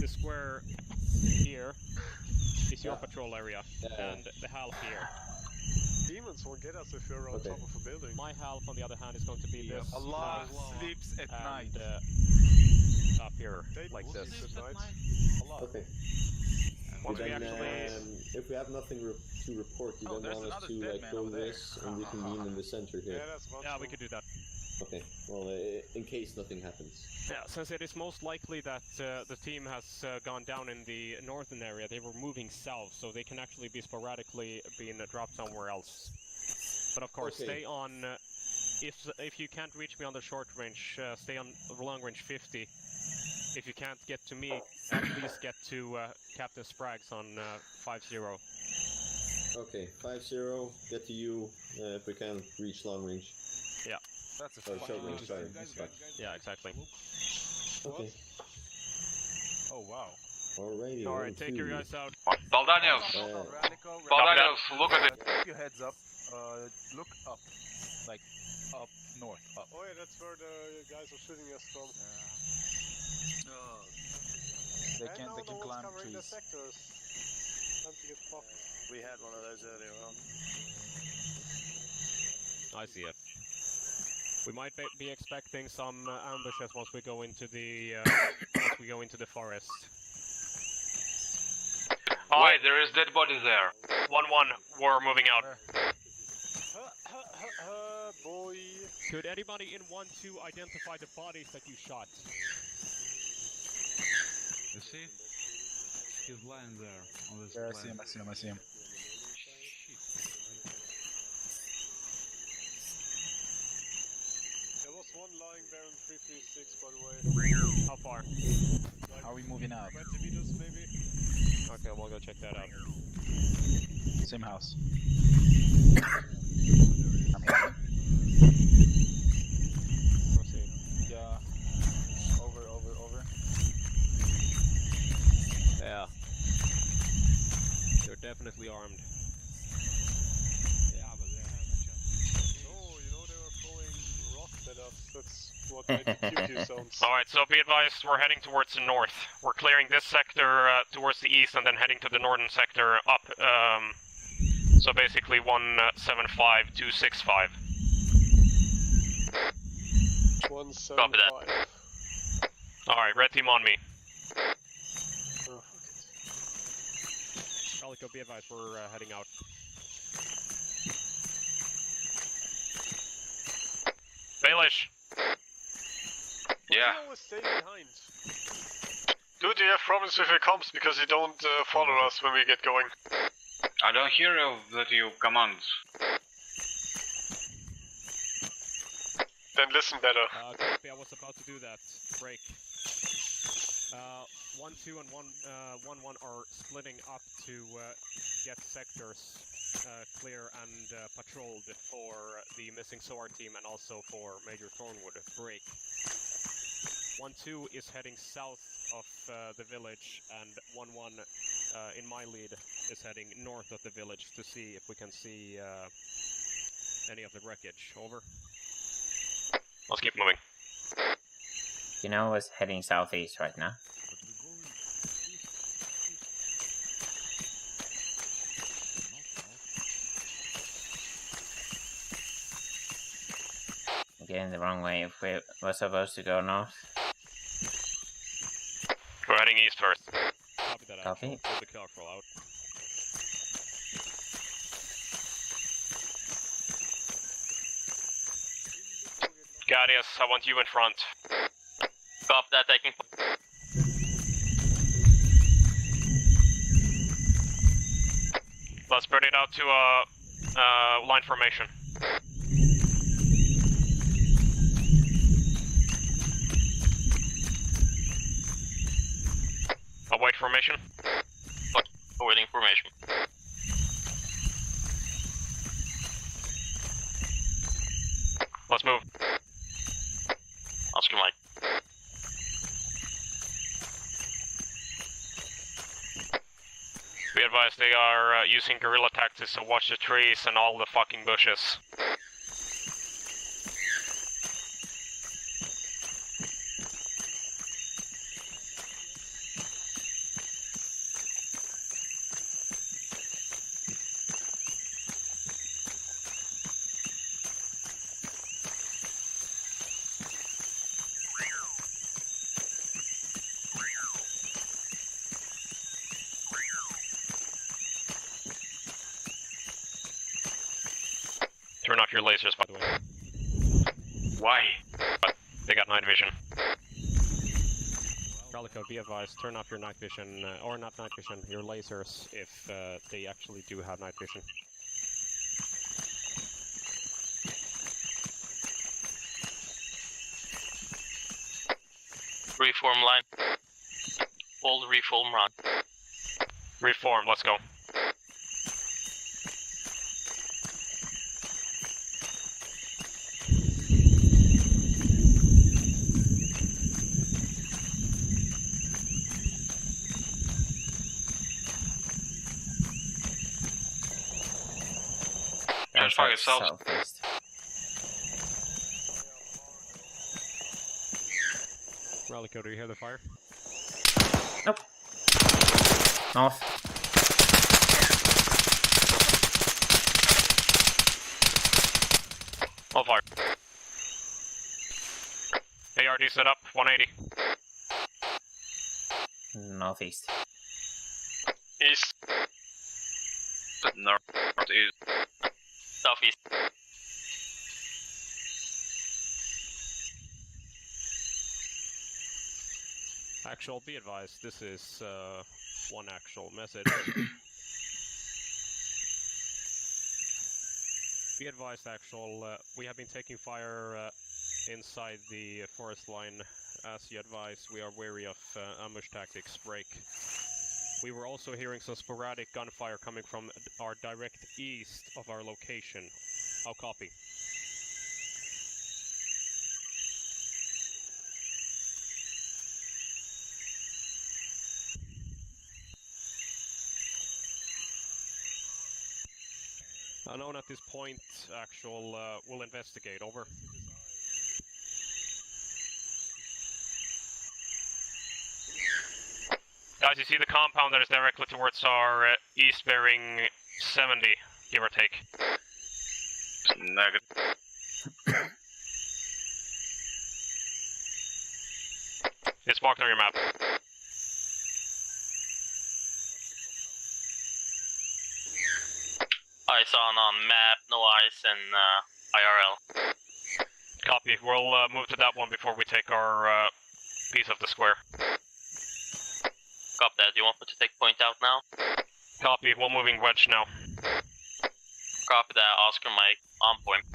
S8: square here is your patrol area, and the half here.
S6: Demons won't get us if you're on top of a building.
S8: My half, on the other hand, is going to be this.
S9: Allah sleeps at night.
S8: Up here, like this.
S2: Okay.
S8: Once we
S2: Then,
S8: actually...
S2: if we have nothing to report, you then want us to like go this and reconvene in the center here.
S8: Yeah, we could do that.
S2: Okay. Well, in case nothing happens.
S8: Yeah, since it is most likely that the team has gone down in the northern area, they were moving south, so they can actually be sporadically being dropped somewhere else. But of course, stay on. If you can't reach me on the short range, stay on the long range 50. If you can't get to me, at least get to Captain Spraggs on 5-0.
S2: Okay, 5-0. Get to you if we can reach long range.
S8: Yeah.
S9: That's a
S2: short range. Sorry.
S8: Yeah, exactly.
S2: Okay.
S9: Oh wow.
S2: Alrighty.
S8: Alright, take your guys out.
S11: Baldanios, Baldanios, look at it.
S9: Keep your heads up. Look up. Like, up north. Up.
S6: Oh yeah, that's where the guys are shooting us from.
S9: They can climb
S6: covering the
S9: trees.
S6: sectors. Time to get fucked.
S13: We had one of those earlier on.
S8: I see it. We might be expecting some ambushes once we go into the forest.
S11: Wait, there is dead body there.
S8: 1-1, we're moving out.
S6: Boy.
S8: Could anybody in 1-2 identify the bodies that you shot?
S1: You see? He's lying there on this
S9: Yeah, I
S1: planet.
S9: see him.
S6: There was one lying there in 336, by the way.
S8: How far?
S9: How are we moving out?
S6: 20 meters, maybe.
S8: Okay, we'll go check that out.
S9: Same house.
S8: Proceed.
S9: Yeah. Over.
S8: Yeah. They're definitely armed.
S1: Yeah, but they have a chance.
S6: Oh, you know they were throwing rocks at us. That's what made the QQ sounds.
S8: Alright, so be advised, we're heading towards the north. We're clearing this sector towards the east and then heading to the northern sector up. So basically 175, 265.
S6: 175.
S8: Alright, red team on me.
S6: Oh,
S8: Calico, be advised, we're heading out. Baelish!
S11: Yeah.
S6: always stay behind. Dude, you have problems if he comes because he don't follow us when we get going.
S11: I don't hear that you command.
S6: Then listen better.
S8: Copy, I was about to do that. Break. 1-2 and 1-1 are splitting up to get sectors clear and patrolled for the missing SOAR team and also for Major Thornwood. Break. 1-2 is heading south of the village, and 1-1 in my lead is heading north of the village to see if we can see any of the wreckage. Over. Let's keep moving.
S7: You know what's heading southeast right now? Getting the wrong way if we were supposed to go north.
S8: We're heading east first. Copy that.
S7: Copy.
S8: We'll be careful out. Gadius, I want you in front.
S12: Copy that, taking.
S8: Let's spread it out to a line formation.
S12: formation. Awaiting formation. Let's move. Oscar Mike. Be advised they are using guerrilla tactics, so watch the trees and all the fucking bushes. Turn off your lasers, by the way. Why? They got night vision.
S8: Calico, be advised, turn off your night vision, or not night vision, your lasers, if they actually do have night vision.
S12: Reform line. Hold reform run.
S8: Reform, let's go.
S12: Just fire yourself.
S7: Southeast.
S8: Relico, do you hear the fire?
S7: Nope. North.
S8: All fire. ARD set up, 180.
S7: Northeast.
S12: East. Northeast. Southeast.
S8: Actual, be advised, this is one actual message. Be advised, actual, we have been taking fire inside the forest line. As you advised, we are wary of ambush tactics. Break. We were also hearing some sporadic gunfire coming from our direct east of our location. How copy? Unknown at this point, actual, we'll investigate, over. Guys, you see the compound that is directly towards our east bearing 70, give or take.
S12: Negative.
S8: It's marked on your map.
S12: Eyes on map, no eyes, and IRL.
S8: Copy. We'll move to that one before we take our piece of the square.
S12: Copy that. You want me to take point out now?
S8: Copy. We're moving wedge now.
S12: Copy that. Oscar Mike. On point.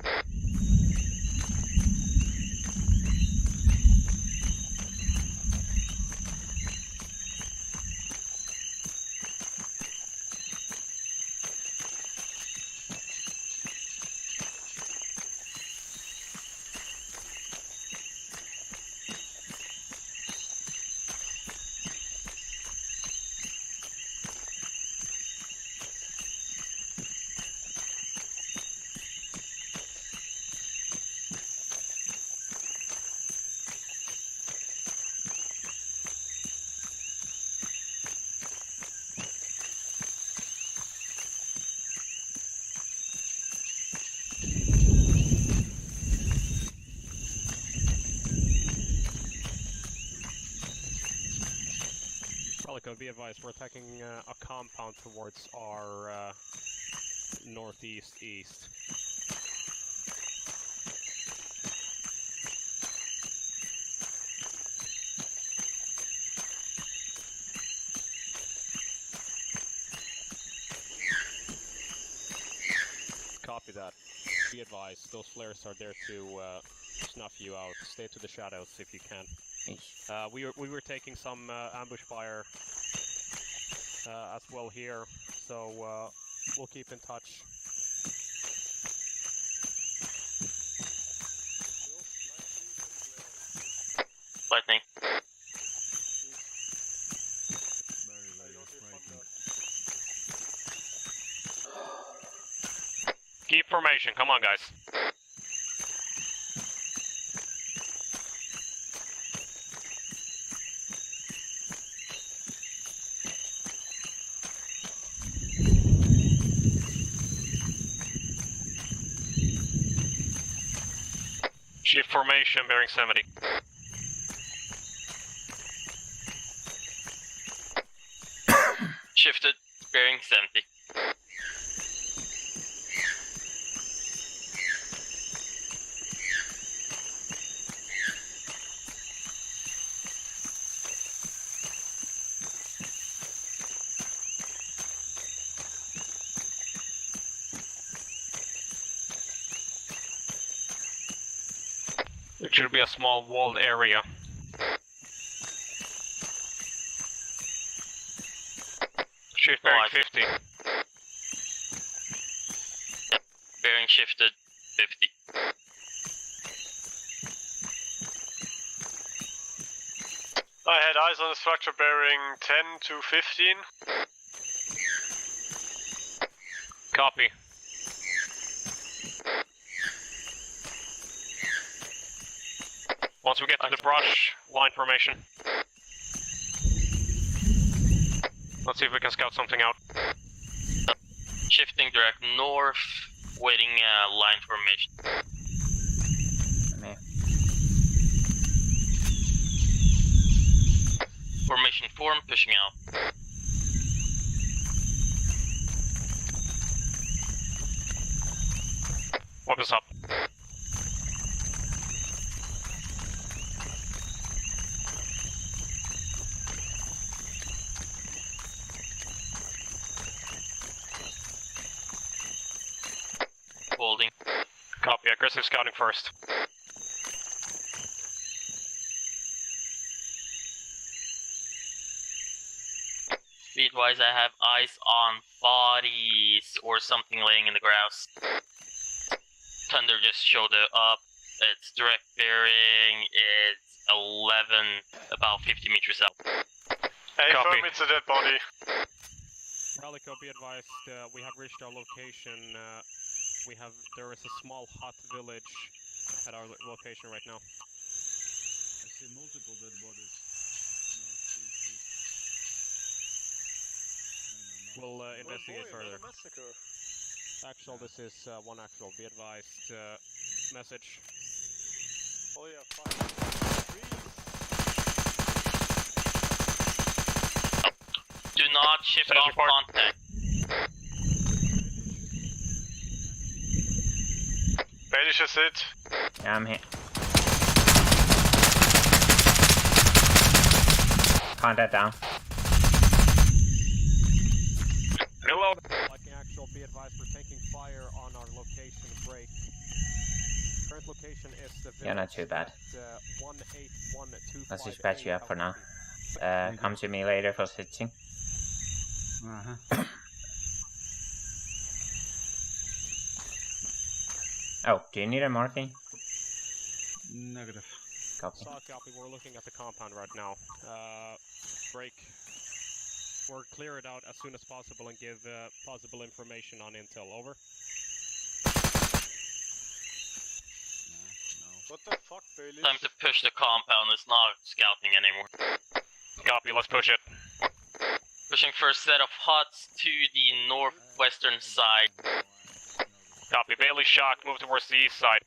S8: Be advised, we're attacking a compound towards our northeast-east. Copy that. Be advised, those flares are there to snuff you out. Stay to the shadows if you can. We were taking some ambush fire as well here. So we'll keep in touch.
S12: Lightning. Keep formation, come on guys. Shift formation, bearing 70. Shifted, bearing 70. It should be a small walled area. Shift bearing 50. Bearing shifted 50.
S6: I had eyes on the structure bearing 10 to 15.
S12: Copy. Once we get to the brush, line formation. Let's see if we can scout something out. Shifting direct north, waiting line formation. Formation form, pushing out. What is up? Holding. Copy, aggressive scouting first. Speed-wise, I have eyes on bodies or something laying in the grass. Thunder just showed it up. It's direct bearing. It's 11, about 50 meters out.
S6: Hey,
S12: Copy.
S6: firm, it's a dead body.
S8: Ralico, be advised, we have reached our location. There is a small hut village at our location right now.
S1: I see multiple dead bodies.
S8: We'll investigate
S6: Oh boy,
S8: further.
S6: another massacre.
S8: Actual, this is one actual. Be advised. Message.
S6: Oh yeah, fuck.
S12: Do not shift off contact.
S6: Baelish is it.
S7: Yeah, I'm here. Contact down.
S8: Hello. Liking actual, be advised we're taking fire on our location break. Current location is the village.
S7: Yeah, not too bad.
S8: At, 18125.
S7: Let's just patch you up for now. Come to me later for switching. Oh, do you need a marking?
S1: Negative.
S7: Copy.
S8: Copy, we're looking at the compound right now. Break. We'll clear it out as soon as possible and give possible information on intel. Over.
S6: What the fuck, Baelish?
S12: Time to push the compound. It's not scouting anymore. Copy, let's push it. Pushing first set of huts to the northwestern side. Copy, Bailey shock, move towards the east side.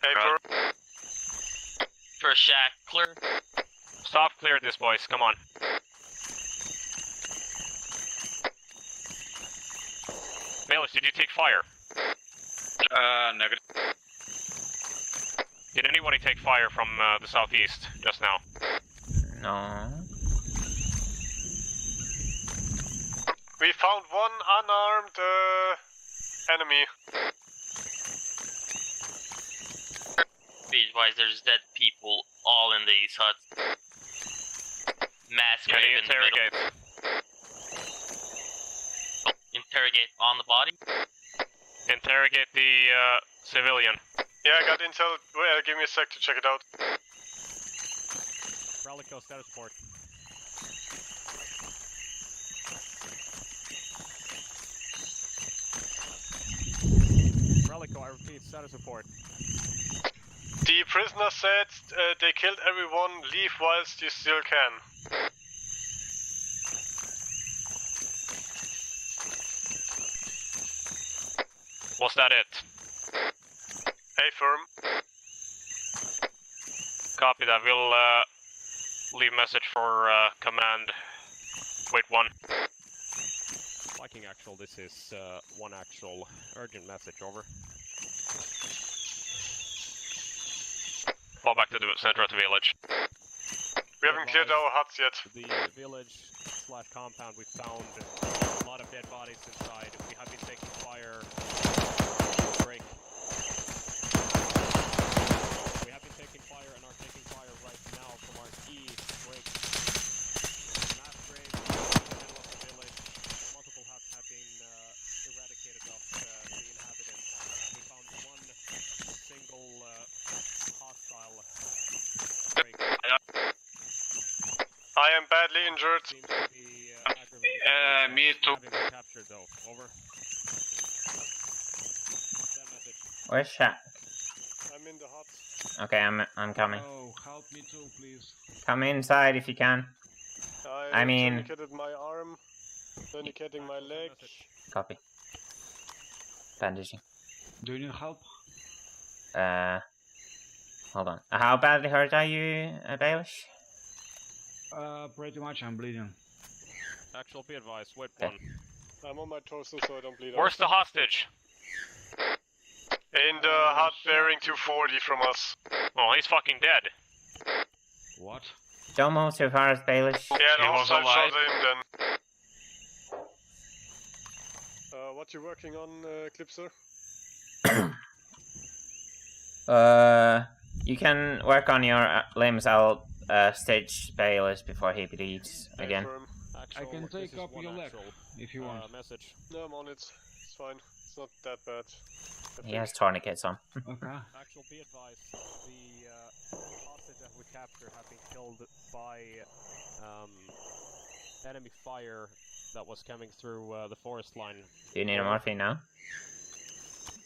S6: Paper.
S12: First shack, clear. Stop, clear this, boys, come on. Baelish, did you take fire?
S11: Negative.
S12: Did anybody take fire from the southeast just now?
S7: No.
S6: We found one unarmed enemy.
S12: Speed-wise, there's dead people all in these huts. Mass
S8: Can
S12: grave
S8: you
S12: in the middle.
S8: interrogate?
S12: interrogate on the body.
S8: Interrogate the civilian.
S6: Yeah, I got intel. Well, give me a sec to check it out.
S8: Relico, status report. Relico, I repeat, status report.
S6: The prisoner said they killed everyone. Leave whilst you still can.
S8: Was that it?
S6: Affirm.
S8: Copy that. We'll leave message for command. Wait, 1. Viking actual, this is 1 actual. Urgent message, over. Fall back to the center of the village.
S6: We haven't cleared our huts yet.
S8: The village/compound, we found a lot of dead bodies inside. We have been taking fire. Break. We have been taking fire and are taking fire right now from our key break. Mass grave in the middle of the village. Multiple huts have been eradicated off the inhabitants. We found 1 single hostile break.
S6: I am badly injured.
S11: Me too.
S8: Captured though. Over.
S7: Where's Shaq?
S6: I'm in the hut.
S7: Okay, I'm coming.
S1: Oh, help me too, please.
S7: Come inside if you can. I mean,
S6: tourniqueted my arm, tourniqueting my leg.
S7: copy. Bandaging.
S1: Do you need help?
S7: Hold on. How badly hurt are you, Baelish?
S1: Pretty much. I'm bleeding.
S8: Actual, be advised. Wait,
S7: Okay.
S8: 1.
S6: I'm on my torso, so I don't bleed out.
S8: Where's the hostage?
S6: In the hut bearing 240 from us.
S8: Oh, he's fucking dead.
S1: What?
S7: Don't move too fast, Baelish.
S6: Yeah, the
S8: He was
S6: hostile
S8: alive.
S6: shot him then. What you working on, Clipser?
S7: You can work on your limbs. I'll stage Baelish before he bleeds again.
S1: I can take up your leg if you want.
S8: Message.
S6: No, I'm on it. It's fine. It's not that bad.
S7: He has tourniquets on.
S1: Okay.
S8: Actual, be advised. The hostage that we captured have been killed by enemy fire that was coming through the forest line.
S7: Do you need a morphine now?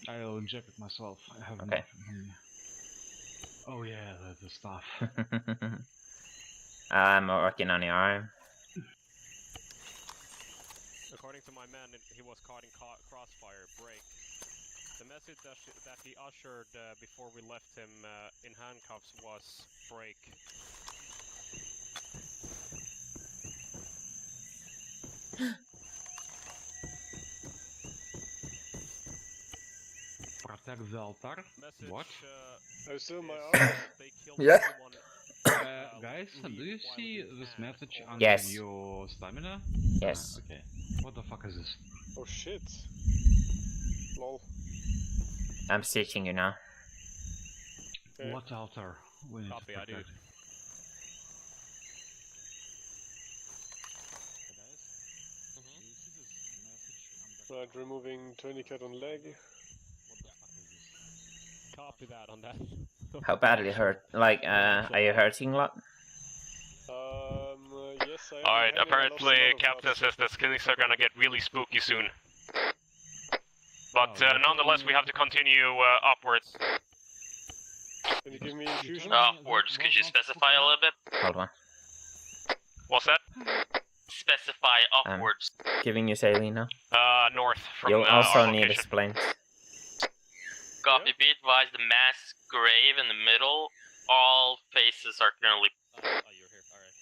S1: I'll inject it myself. I have
S7: Okay.
S1: Oh yeah, the stuff.
S7: I'm working on your arm.
S8: According to my man, he was caught in crossfire. Break. The message that he ushered before we left him in handcuffs was break.
S1: Protect the altar.
S8: Message,
S1: What?
S6: I still my arm.
S14: Yeah.
S1: Guys, do you see this message under
S7: Yes.
S1: your stamina?
S7: Yes.
S1: Okay. What the fuck is this?
S6: Oh shit. Lol.
S7: I'm stitching you now.
S6: Okay.
S1: What altar? We need to
S8: Copy, I do.
S1: protect.
S6: Right, removing tourniquet on leg.
S8: Copy that on that.
S7: How badly hurt? Like, are you hurting a lot?
S6: Yes, I am.
S8: Alright,
S6: hanging. I lost
S8: apparently
S6: a lot of
S8: Captain
S6: blood.
S8: says that things are gonna get really spooky soon. But nonetheless, we have to continue upwards.
S6: Can you give me infusion?
S12: Upwards, could you specify a little bit?
S7: Hold on.
S8: What's that?
S12: Specify upwards.
S7: Giving you saline now.
S8: North from
S7: You'll
S8: our
S7: also need a
S8: location.
S7: splint.
S12: Copy, be advised, the mass grave in the middle, all faces are currently...
S8: you're here. Alright,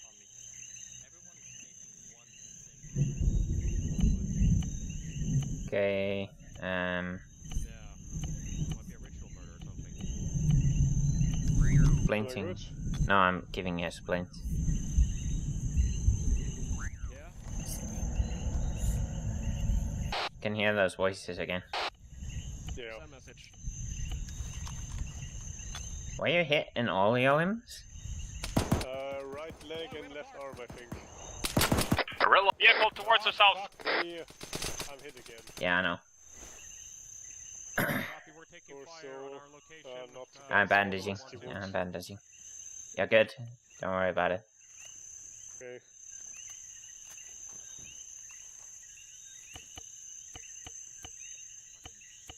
S7: Okay.
S8: Yeah. Might be a ritual murder or something.
S7: Splinting. No, I'm giving you a splint.
S8: Yeah?
S7: Can hear those voices again.
S6: Yeah.
S8: Send message.
S7: Were you hit in all your limbs?
S6: Right leg and left arm, I think.
S8: Guerrilla vehicle towards the south.
S6: Yeah. I'm hit again.
S7: Yeah, I know.
S8: Copy, we're taking fire on our location.
S6: Not too
S7: I'm
S6: bad,
S7: bandaging.
S6: so almost
S7: Yeah, I'm bandaging. You're good. Don't worry about it.
S6: Okay.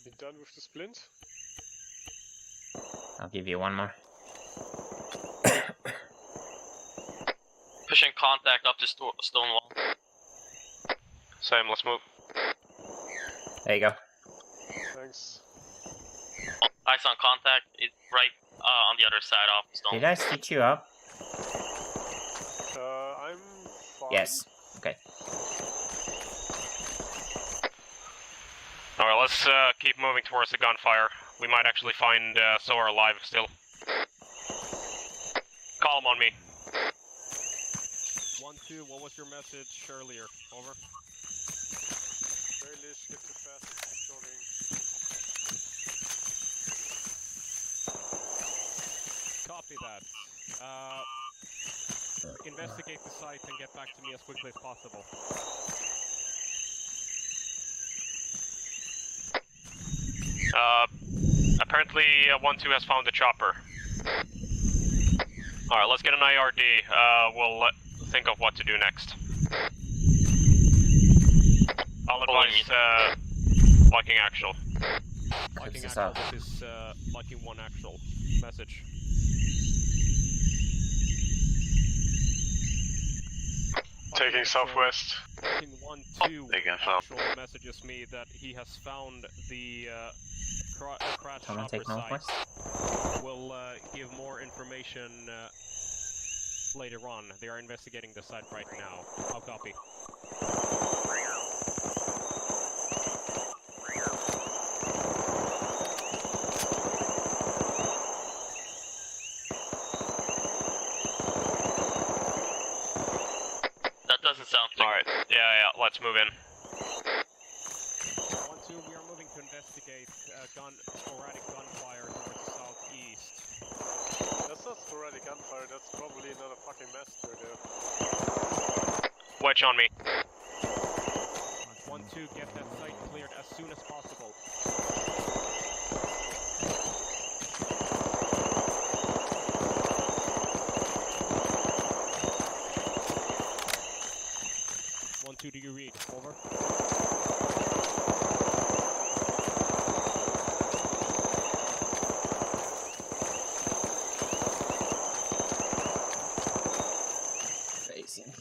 S6: You done with the splint?
S7: I'll give you one more.
S12: Pushing contact up to stone wall.
S8: Same, let's move.
S7: There you go.
S6: Thanks.
S12: Eyes on contact. It's right on the other side of the stone.
S7: Did I stitch you up?
S6: I'm fine.
S7: Yes. Okay.
S8: Alright, let's keep moving towards the gunfire. We might actually find Soar alive still. Calm on me. 1-2, what was your message earlier? Over.
S6: Baelish, get too fast. Jogging.
S8: Copy that. Investigate the site and get back to me as quickly as possible. Apparently 1-2 has found the chopper. Alright, let's get an IRD. We'll think of what to do next. I'll advise Viking actual. Viking actual, this is Viking 1 actual. Message.
S6: Taking southwest.
S8: Viking 1-2 actual messages me that he has found the crash
S7: Someone
S8: chopper
S7: take northwest?
S8: site. We'll give more information later on. They are investigating the site right now. I'll copy.
S12: That doesn't sound clear.
S8: Alright, yeah, let's move in. 1-2, we are moving to investigate sporadic gunfire towards the southeast.
S6: That's not sporadic gunfire, that's probably not a fucking master there.
S8: Wedge on me. 1-2, get that site cleared as soon as possible. Do you read? Over.
S7: Facing.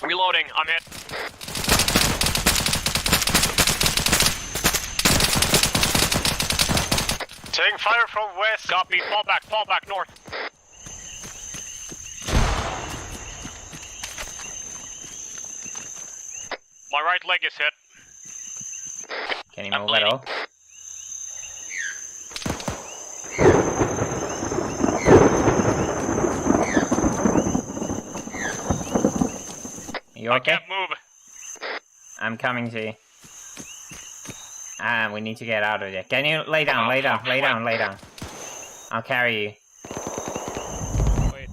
S8: Reloading, I'm hit.
S6: Taking fire from west.
S8: Copy, fall back north. My right leg is hit.
S7: Can you move at all? You okay?
S8: I can't move.
S7: I'm coming to you. We need to get out of here. Can you lay down, lay down, lay down, lay down. I'll carry you.
S8: Wait,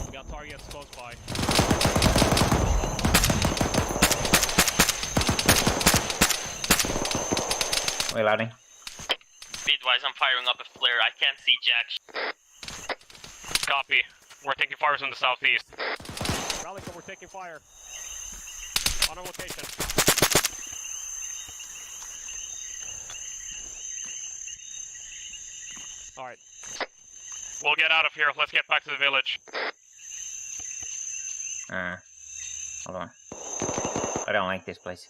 S8: we got targets close by.
S7: Reloading.
S12: Speedwise, I'm firing up a flare. I can't see jack.
S8: Copy. We're taking fires in the southeast. Rallico, we're taking fire. On our location. Alright. We'll get out of here. Let's get back to the village.
S7: Hold on. I don't like this place.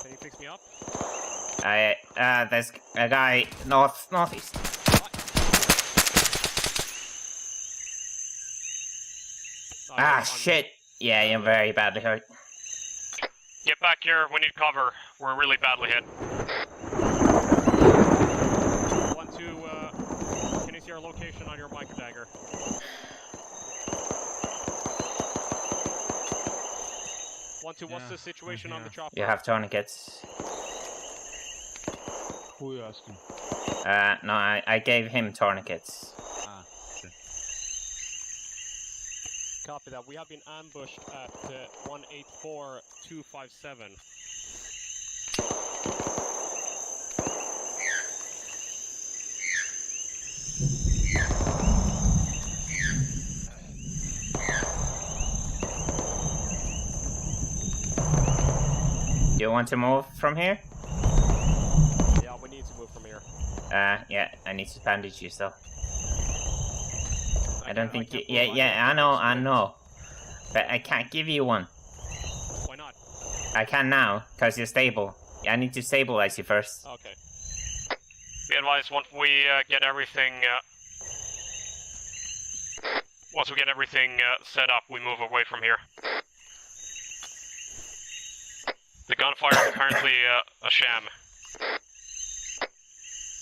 S8: Can you fix me up?
S7: There's a guy northeast. Shit! Yeah, you're very badly hurt.
S8: Get back here. We need cover. We're really badly hit. 1-2, dagger. What's the situation on the chopper?
S7: You have tourniquets.
S1: Who are you asking?
S7: No, I gave him tourniquets.
S1: Ah, okay.
S8: Copy that. We have been ambushed at 184257.
S7: Do you want to move from here?
S8: Yeah, we need to move from here.
S7: Yeah, I need to bandage you still. I don't think you... Yeah, I know. But I can't give you one.
S8: Why not?
S7: I can now, because you're stable. I need to stabilize you first.
S8: Okay. Be advised, once we get everything... set up, we move away from here. The gunfire is apparently a sham.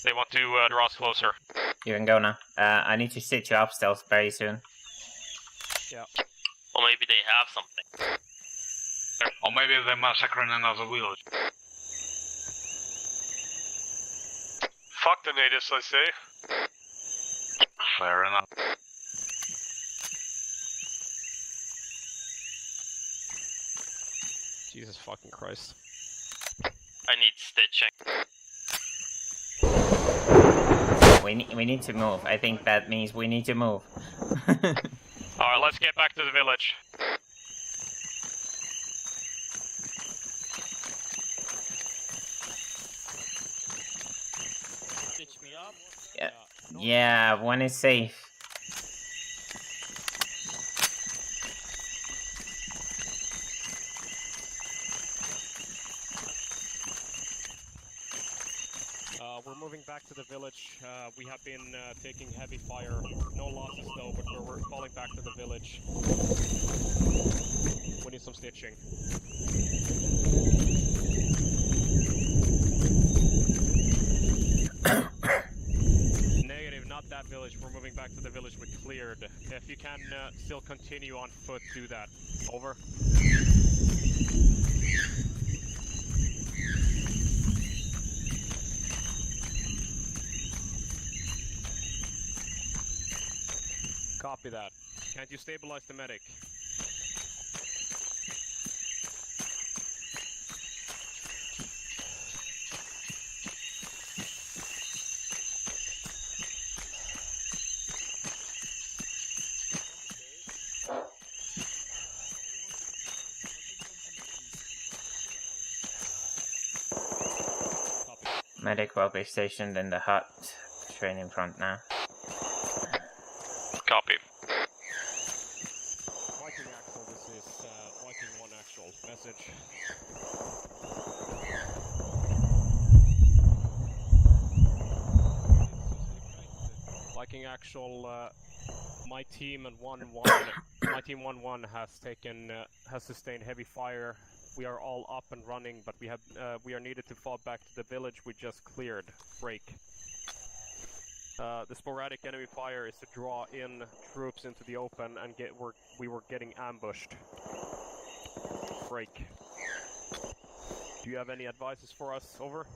S8: They want to draw us closer.
S7: You can go now. I need to sit you up stealth very soon.
S8: Yeah.
S12: Or maybe they have something.
S11: Or maybe they're massacring another village.
S6: Fuck the natives, I say.
S11: Fair enough.
S8: Jesus fucking Christ.
S12: I need stitching.
S7: We need to move. I think that means we need to move.
S8: Alright, let's get back to the village.
S10: Stitch me up.
S7: Yeah, one is safe.
S8: We're moving back to the village. We have been taking heavy fire. No losses though, but we're falling back to the village. We need some stitching. Negative, not that village. We're moving back to the village we cleared. If you can still continue on foot, do that. Over. Copy that. Can't you stabilize the medic?
S7: Medic will be stationed in the hut. Train in front now.
S8: Copy. Viking Axel, this is Viking 1 Actual. Message. Viking Actual, my team and 1-1, my team 1-1 has sustained heavy fire. We are all up and running, but we are needed to fall back to the village we just cleared. Break. The sporadic enemy fire is to draw in troops into the open and we were getting ambushed. Break. Do you have any advices for us? Over.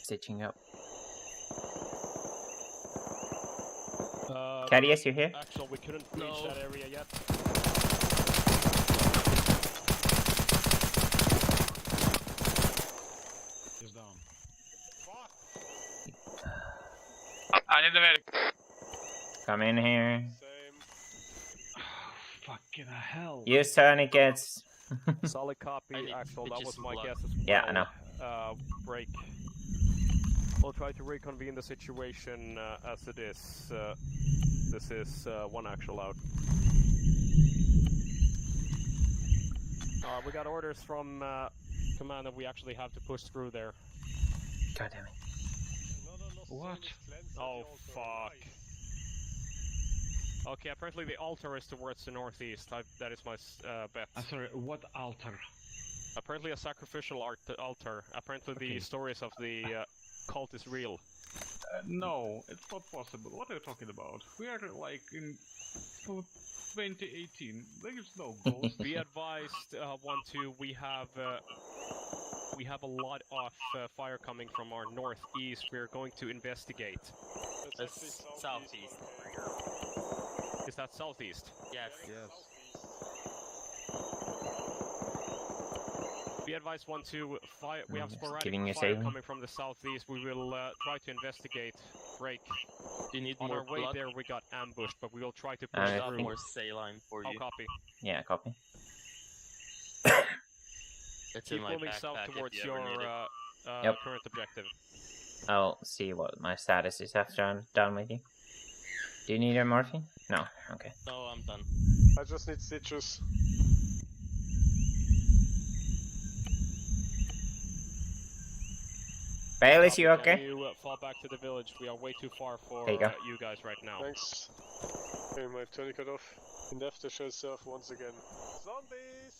S7: Stitching up. Cadius, you here?
S8: Actually, we couldn't reach that area yet.
S1: He's down.
S11: I need the medic.
S7: Come in here.
S1: Fucking hell.
S7: Use tourniquets.
S8: Solid copy, Axel. That was my guess as well.
S7: Yeah, I know.
S8: Break. We'll try to reconvene the situation as it is. This is 1 Actual out. We got orders from command that we actually have to push through there.
S7: God damn it.
S1: What?
S8: Oh, fuck. Okay, apparently the altar is towards the northeast. That is my bet.
S1: Sorry, what altar?
S8: Apparently a sacrificial altar. Apparently the stories of the cult is real.
S1: No, it's not possible. What are you talking about? We are like in 2018. There is no ghost.
S8: Be advised, 1-2, we have a lot of fire coming from our northeast. We're going to investigate.
S12: It's southeast.
S8: Is that southeast?
S12: Yes.
S8: Be advised, 1-2, we have sporadic
S7: giving you
S8: fire
S7: saving.
S8: coming from the southeast. We will try to investigate. Break.
S12: Do you need
S8: On
S12: more
S8: our way
S12: blood?
S8: there, we got ambushed, but we will try to
S7: I
S8: push
S12: Got
S8: through.
S12: more saline for
S8: I'll
S12: you.
S8: copy.
S7: Yeah, copy.
S12: It's
S8: Keep
S12: in my
S8: moving
S12: backpack
S8: south
S12: if
S8: towards
S12: you
S8: your
S12: ever need it.
S7: Yep.
S8: current objective.
S7: I'll see what my status is after I'm done with you. Do you need a morphine? No. Okay.
S12: No, I'm done.
S6: I just need stitches.
S7: Baelish, you
S8: Can
S7: okay?
S8: you fall back to the village? We are way too far for
S7: There you go.
S8: you guys right now.
S6: Thanks. Okay, my tourniquet off. In death they shall serve once again. Zombies!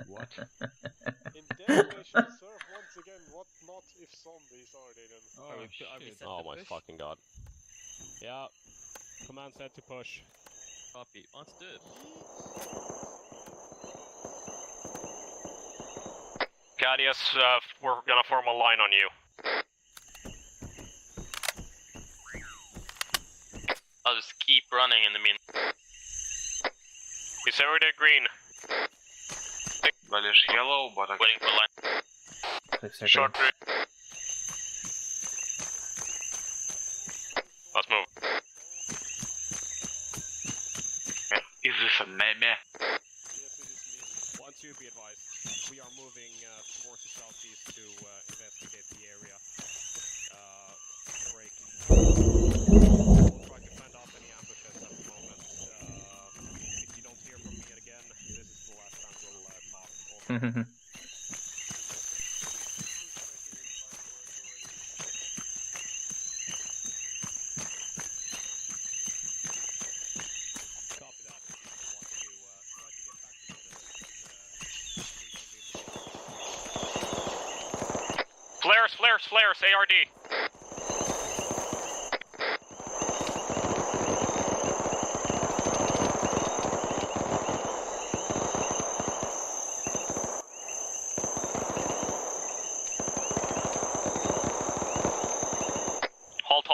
S1: What?
S6: In death they shall serve once again. What not if zombies are they then?
S1: Oh,
S12: Are we
S1: shit.
S12: set
S8: Oh
S12: to
S8: my
S12: push?
S8: fucking god. Yeah. Command said to push.
S12: Copy. Let's do it.
S8: Cadius, we're gonna form a line on you.
S12: I'll just keep running in the mean.
S8: Is everything green?
S11: Valish yellow, but
S12: Waiting for line.
S7: Click circle.
S8: Short route. Let's move.
S11: is this a meme?
S6: Yes, it is me.
S8: 1-2, be advised. We are moving towards the southeast to investigate the area. Break. We'll try to fend off any ambushes at the moment. If you don't hear from me again, this is the last time we'll talk. Over. Copy that. 1-2, try to get back to the village and reconvene. Flares, ARD.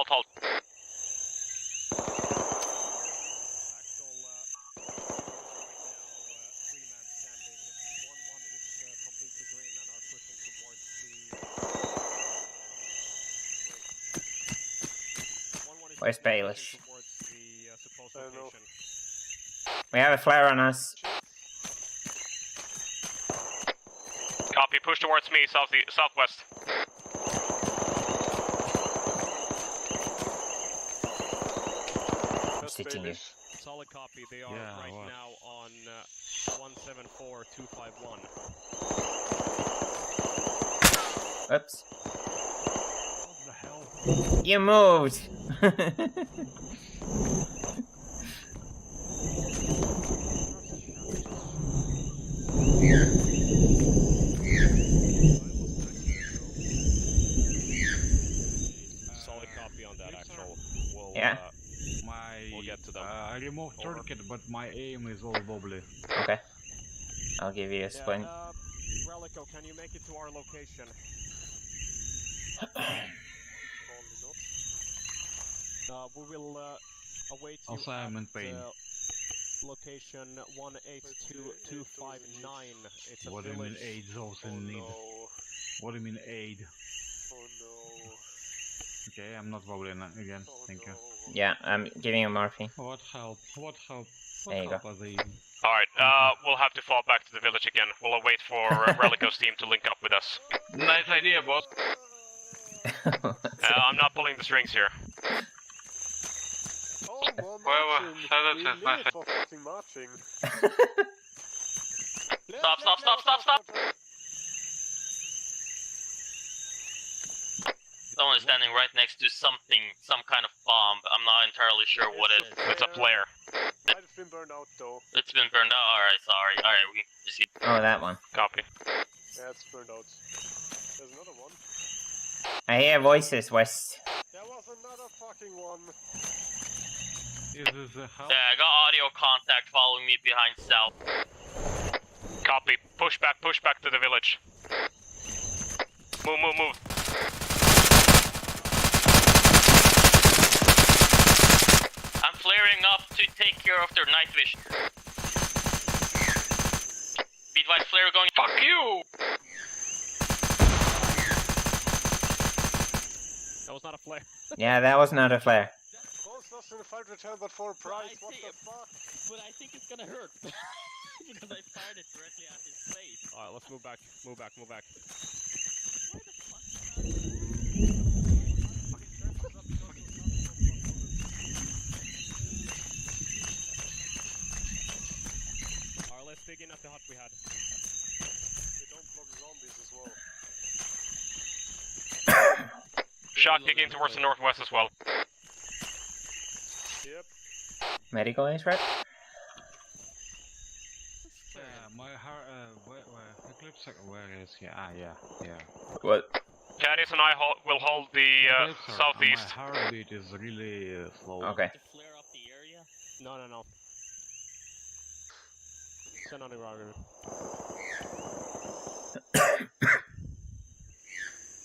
S8: Halt. Actual, right now, 3-man standing. 1-1 is completely green and are pushing towards the...
S7: Where's Baelish?
S8: Towards the supposed
S6: I don't know.
S8: location.
S7: We have a flare on us.
S8: Copy, push towards me, southwest.
S7: Stitching you.
S8: Solid copy, they are
S1: Yeah,
S8: right
S1: what?
S8: now on 174251.
S7: Oops.
S1: What the hell?
S7: You moved!
S8: Solid copy on that, actual. We'll,
S7: Yeah.
S8: we'll get to them.
S1: I removed
S8: Over.
S1: tourniquet, but my aim is all wobbly.
S7: Okay. I'll give you a splint.
S8: Relico, can you make it to our location? We will await you
S1: Also, I'm in pain.
S8: location 182259. It's a
S1: What do you mean
S8: village.
S1: aid is also
S6: Oh
S1: in need?
S6: no.
S1: What do you mean aid?
S6: Oh no.
S1: Okay, I'm not wobbling again.
S6: Oh
S1: Thank you.
S6: no.
S7: Yeah, I'm giving you morphine.
S1: What help? What help? What
S7: There you
S1: help are they?
S8: Alright, we'll have to fall back to the village again. We'll await for Relico's team to link up with us.
S11: Nice idea, boss.
S8: I'm not pulling the strings here.
S6: Oh, more
S11: Well,
S6: marching.
S11: so that's
S6: We
S11: it,
S6: live
S11: nice.
S6: for fucking marching.
S12: Stop. Someone is standing right next to something, some kind of bomb. I'm not entirely sure what it is.
S8: It's a flare.
S6: Might have been burned out though.
S12: It's been burned out. Alright, sorry. Alright, we proceed.
S7: Oh, that one.
S8: Copy.
S6: Yeah, it's burned out. There's another one.
S7: I hear voices, West.
S6: There was another fucking one.
S1: Is this a house?
S12: Yeah, I got audio contact following me behind south.
S8: Copy. Push back to the village. Move.
S12: I'm flaring up to take care of their night vision. Speedwise flare going. Fuck you!
S8: That was not a flare.
S7: Yeah, that was not a flare.
S6: Both lost in the fight return, but for a price. What the fuck?
S14: But I think it's gonna hurt. Because I fired it directly at his face.
S8: Alright, let's move back. Alright, let's dig in at the hut we had.
S6: They don't block zombies as well.
S8: Shot kicking towards the northwest as well.
S6: Yep.
S7: Medical is right.
S1: My heart, where Eclipse, where is he? Ah, yeah.
S7: What?
S8: Caddis and I will hold the southeast.
S1: My heartbeat is really slow.
S7: Okay.
S14: To flare up the area?
S8: No. Send on the roger.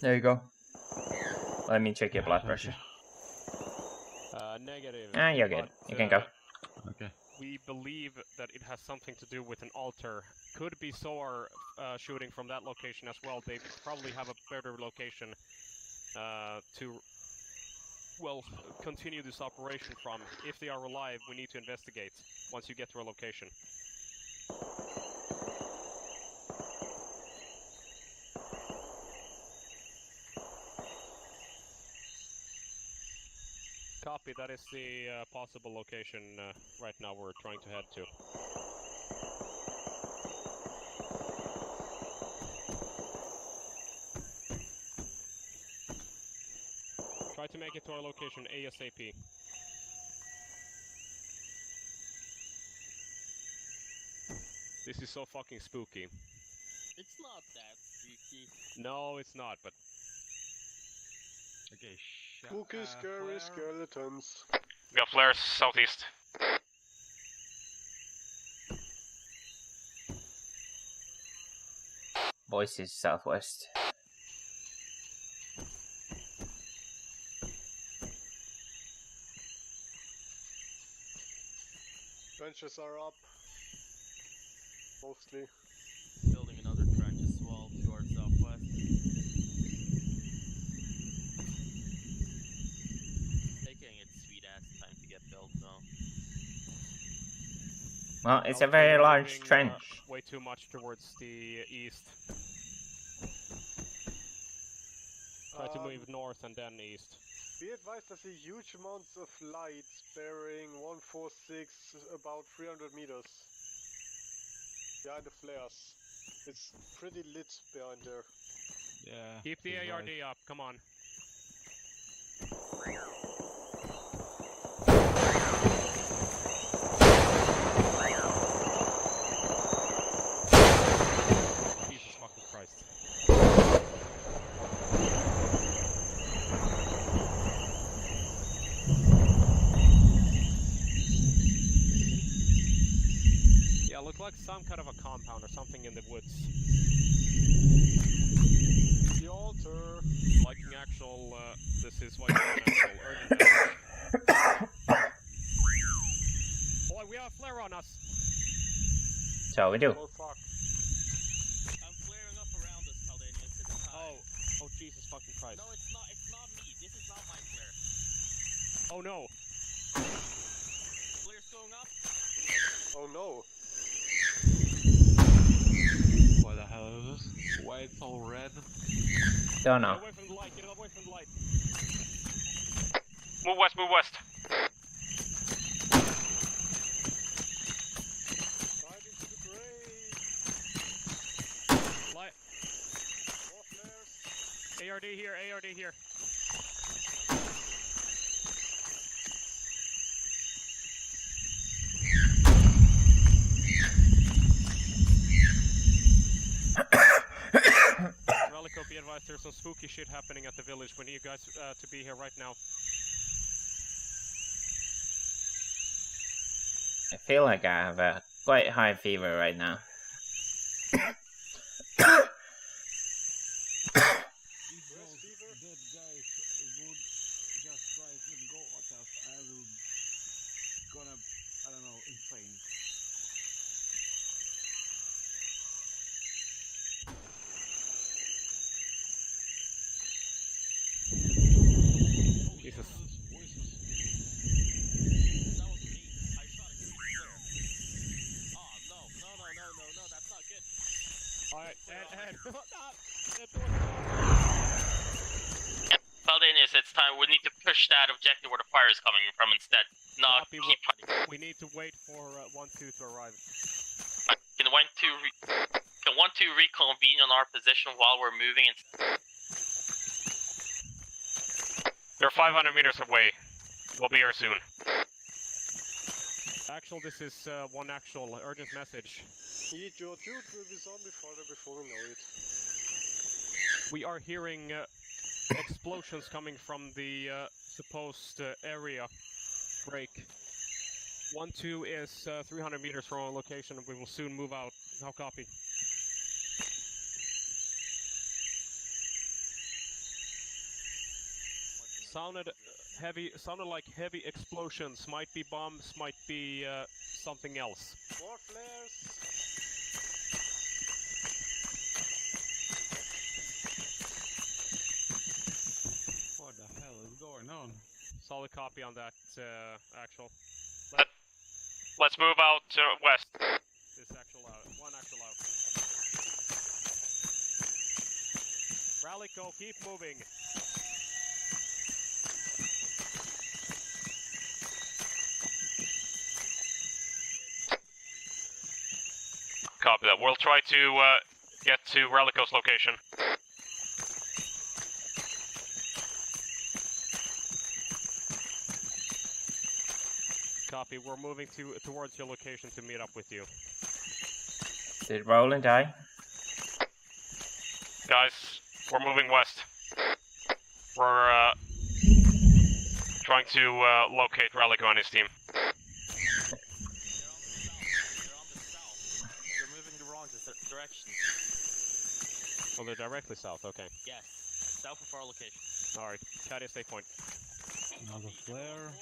S7: There you go. Let me check your blood pressure.
S8: Negative.
S7: Ah, you're good. You can go.
S1: Okay.
S8: We believe that it has something to do with an altar. Could be SOAR shooting from that location as well. They probably have a better location to, well, continue this operation from. If they are alive, we need to investigate once you get to a location. Copy, that is the possible location right now we're trying to head to. Try to make it to our location ASAP. This is so fucking spooky.
S14: It's not that spooky.
S8: No, it's not, but...
S1: Okay,
S6: Spooky, scary skeletons.
S8: We got flares southeast.
S7: Voices southwest.
S6: Trenches are up. Mostly.
S14: Building another trench as well to our southwest. Taking its sweet ass time to get built though.
S7: Well, it's a very large trench.
S8: Way too much towards the east. Try to move north and then east.
S6: Be advised, I see huge amounts of light bearing 146 about 300 meters. Behind the flares. It's pretty lit behind there.
S1: Yeah.
S8: Keep the ARD up, come on. Jesus fucking Christ. Yeah, look like some kind of a compound or something in the woods.
S6: The altar.
S8: Like an actual, this is like an actual urgent damage. Boy, we have a flare on us!
S7: So we do.
S6: Oh fuck.
S14: I'm flaring up around us, Caldanius. It's time.
S8: Oh Jesus fucking Christ.
S14: No, it's not me. This is not my flare.
S8: Oh no!
S14: Flare's going up.
S6: Oh no.
S1: What the hell is this? Why it's all red?
S7: Don't know.
S8: Get away from the light, get away from the light. Move west, move west.
S6: Right into the grave.
S8: Light.
S6: More flares.
S8: ARD here, ARD here. Relico, be advised, there's some spooky spooky shit happening at the village. We need you guys to be here right now.
S7: I feel like I have a quite high fever right now.
S1: If those dead guys would just try to go at us, I will gonna, I don't know, insane.
S8: Jesus.
S14: That was me. I shot a kid. Where? Oh, no, that's not good.
S8: Alright, and
S12: Paladinius, it's time. We need to push that objective where the fire is coming from instead. Not
S8: Copy,
S12: keep fighting.
S8: we need to wait for 1-2 to arrive.
S12: Can 1-2 reconvene on our position while we're moving?
S8: They're 500 meters away. We'll be here soon. Actual, this is one actual urgent message.
S6: Eat your dude will be zombie fodder before we know it.
S8: We are hearing explosions coming from the supposed area break. 1-2 is 300 meters from our location. We will soon move out. How copy? Sounded like heavy explosions. Might be bombs, might be something else.
S6: More flares!
S1: What the hell is going on?
S8: Solid copy on that, actual.
S15: Let's move out west.
S8: This actual out. One actual out. Ralico, keep moving.
S15: Copy that. We'll try to get to Relico's location.
S8: Copy. We're moving towards your location to meet up with you.
S7: Did Roland die?
S15: Guys, we're moving west. We're trying to locate Relico and his team.
S14: They're moving the wrong direction.
S8: Oh, they're directly south. Okay.
S14: Yes, south of our location.
S8: All right. Cadia, stay point.
S1: Another flare.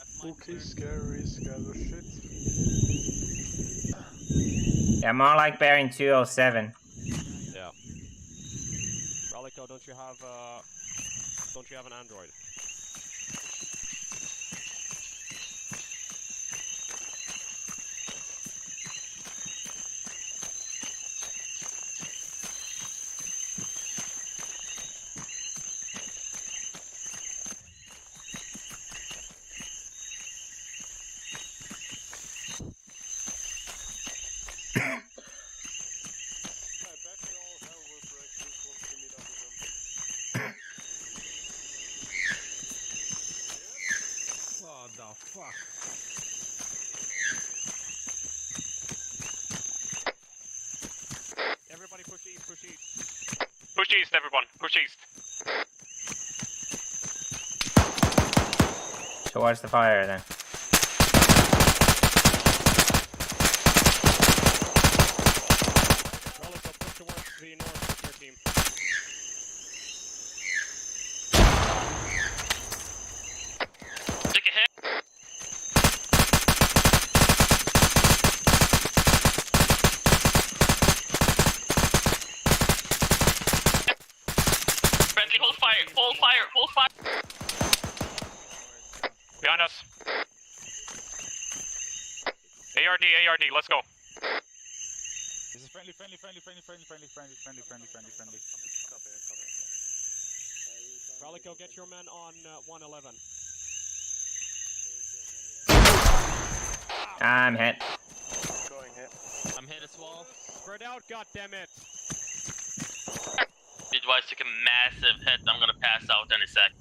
S6: Spooky, scary, scatter shit.
S7: Yeah, more like bearing 207.
S8: Yeah. Ralico, don't you have an android?
S1: What the fuck?
S8: Everybody push east, push east.
S15: Push east, everyone. Push east.
S7: Towards the fire then.
S8: Ralico, push towards the north with your team.
S12: Take a hit. Friendly, hold fire, hold fire, hold fire.
S15: Behind us. ARD, let's go.
S9: This is friendly.
S8: Ralico, get your men on 111.
S7: I'm hit.
S13: Going hit.
S14: I'm hit as well.
S8: Spread out, goddammit!
S12: Be advised, took a massive hit. I'm gonna pass out any sec.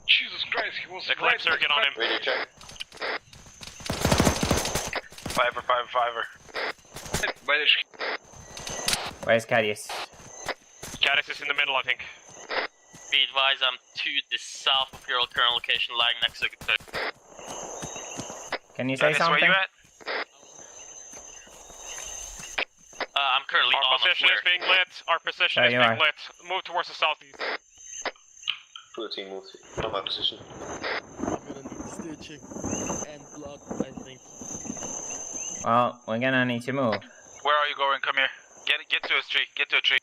S11: Jesus Christ, he was
S15: The clamp circuit on him.
S11: Radio check. Fiver.
S7: Where's Cadius?
S15: Caddis is in the middle, I think.
S12: Be advised, I'm to the south of your current location, lying next to the
S7: Can you say something?
S11: Where you at?
S12: I'm currently
S15: Our
S12: on
S15: position is being lit. Our position is
S7: you
S15: being
S7: are.
S15: lit. Move towards the southeast.
S2: Blue team move from my position.
S14: I'm gonna need stitching and blood, I think.
S7: Well, we're gonna need to move.
S11: Where are you going? Come here. Get to a tree. Get to a tree.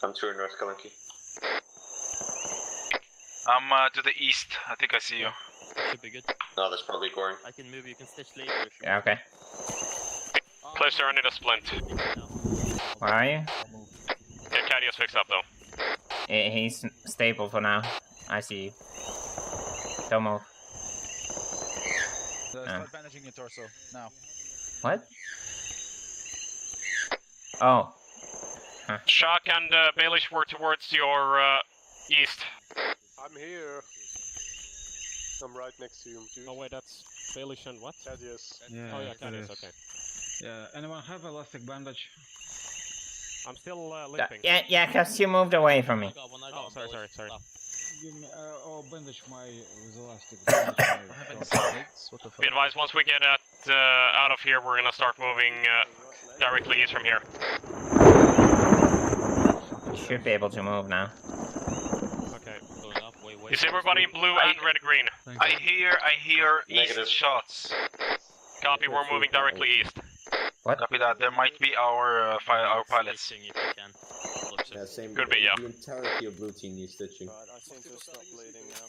S2: I'm to North Kalanki.
S11: I'm to the east. I think I see you.
S14: Should be good.
S2: No, that's probably Goring.
S14: I can move, you can stitch later if you
S7: Yeah, okay.
S15: Close, sir, I need a splint.
S7: Where are you?
S15: Get Cadius fixed up, though.
S7: He's stable for now. I see you. Don't move.
S9: Start bandaging your torso now.
S7: What? Oh. Huh.
S15: Shock and Baelish were towards your east.
S6: I'm here. I'm right next to you, dude.
S8: Oh wait, that's Baelish and what?
S6: Thaddeus.
S10: Yeah,
S8: Oh yeah,
S10: that
S8: Cadius,
S10: is.
S8: okay.
S10: Yeah, anyone have elastic bandage?
S8: I'm still limping.
S7: Yeah, cause you moved away from me.
S8: Oh, sorry.
S10: Give me, bandage my with elastic bandage.
S15: Be advised, once we get out of here, we're gonna start moving directly east from here.
S7: Should be able to move now.
S8: Okay.
S15: Is everybody in blue and red-green?
S11: I hear
S2: Negative.
S11: east shots.
S15: Copy, we're moving directly east.
S7: What?
S11: Copy that. There might be our pilots.
S14: Stitching if you can.
S2: Yeah, same.
S15: Could be, yeah.
S2: The entirety of blue team needs stitching.
S13: Right, I seem to have stopped bleeding now.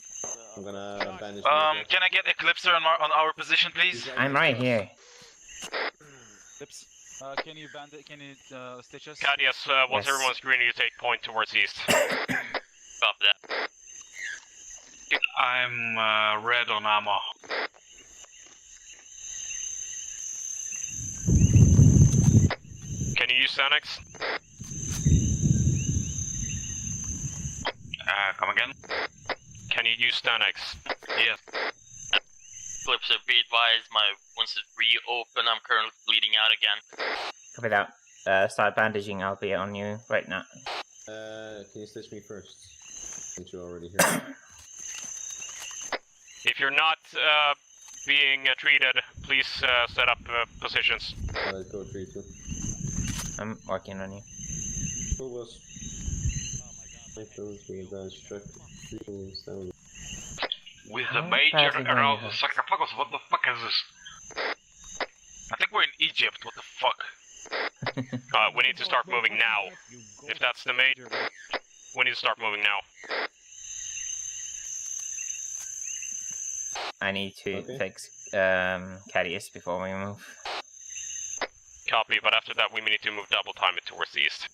S2: I'm gonna bandage.
S11: Can I get Eclipser on our position, please?
S7: I'm right here.
S9: Lips. Can you stitch us?
S15: Cadius, once
S7: Yes.
S15: everyone's green, you take point towards east.
S12: Copy that.
S11: I'm red on ammo.
S15: Can you use Xanax?
S11: Come again?
S15: Can you use Xanax?
S11: Yes.
S12: Eclipse, be advised, my wounds is reopened. I'm currently bleeding out again.
S7: Copy that. Start bandaging. I'll be on you right now.
S2: Can you stitch me first? Since you're already here.
S15: If you're not being treated, please set up positions.
S2: Let's go 3-2.
S7: I'm working on you.
S2: Who was? With
S11: the major around the sarcophagus, what the fuck is this? I think we're in Egypt, what the fuck?
S15: We need to start moving now. If that's the major, we need to start moving now.
S7: I need to fix Cadius before we move.
S15: Copy, but after that we need to move double time it towards the east.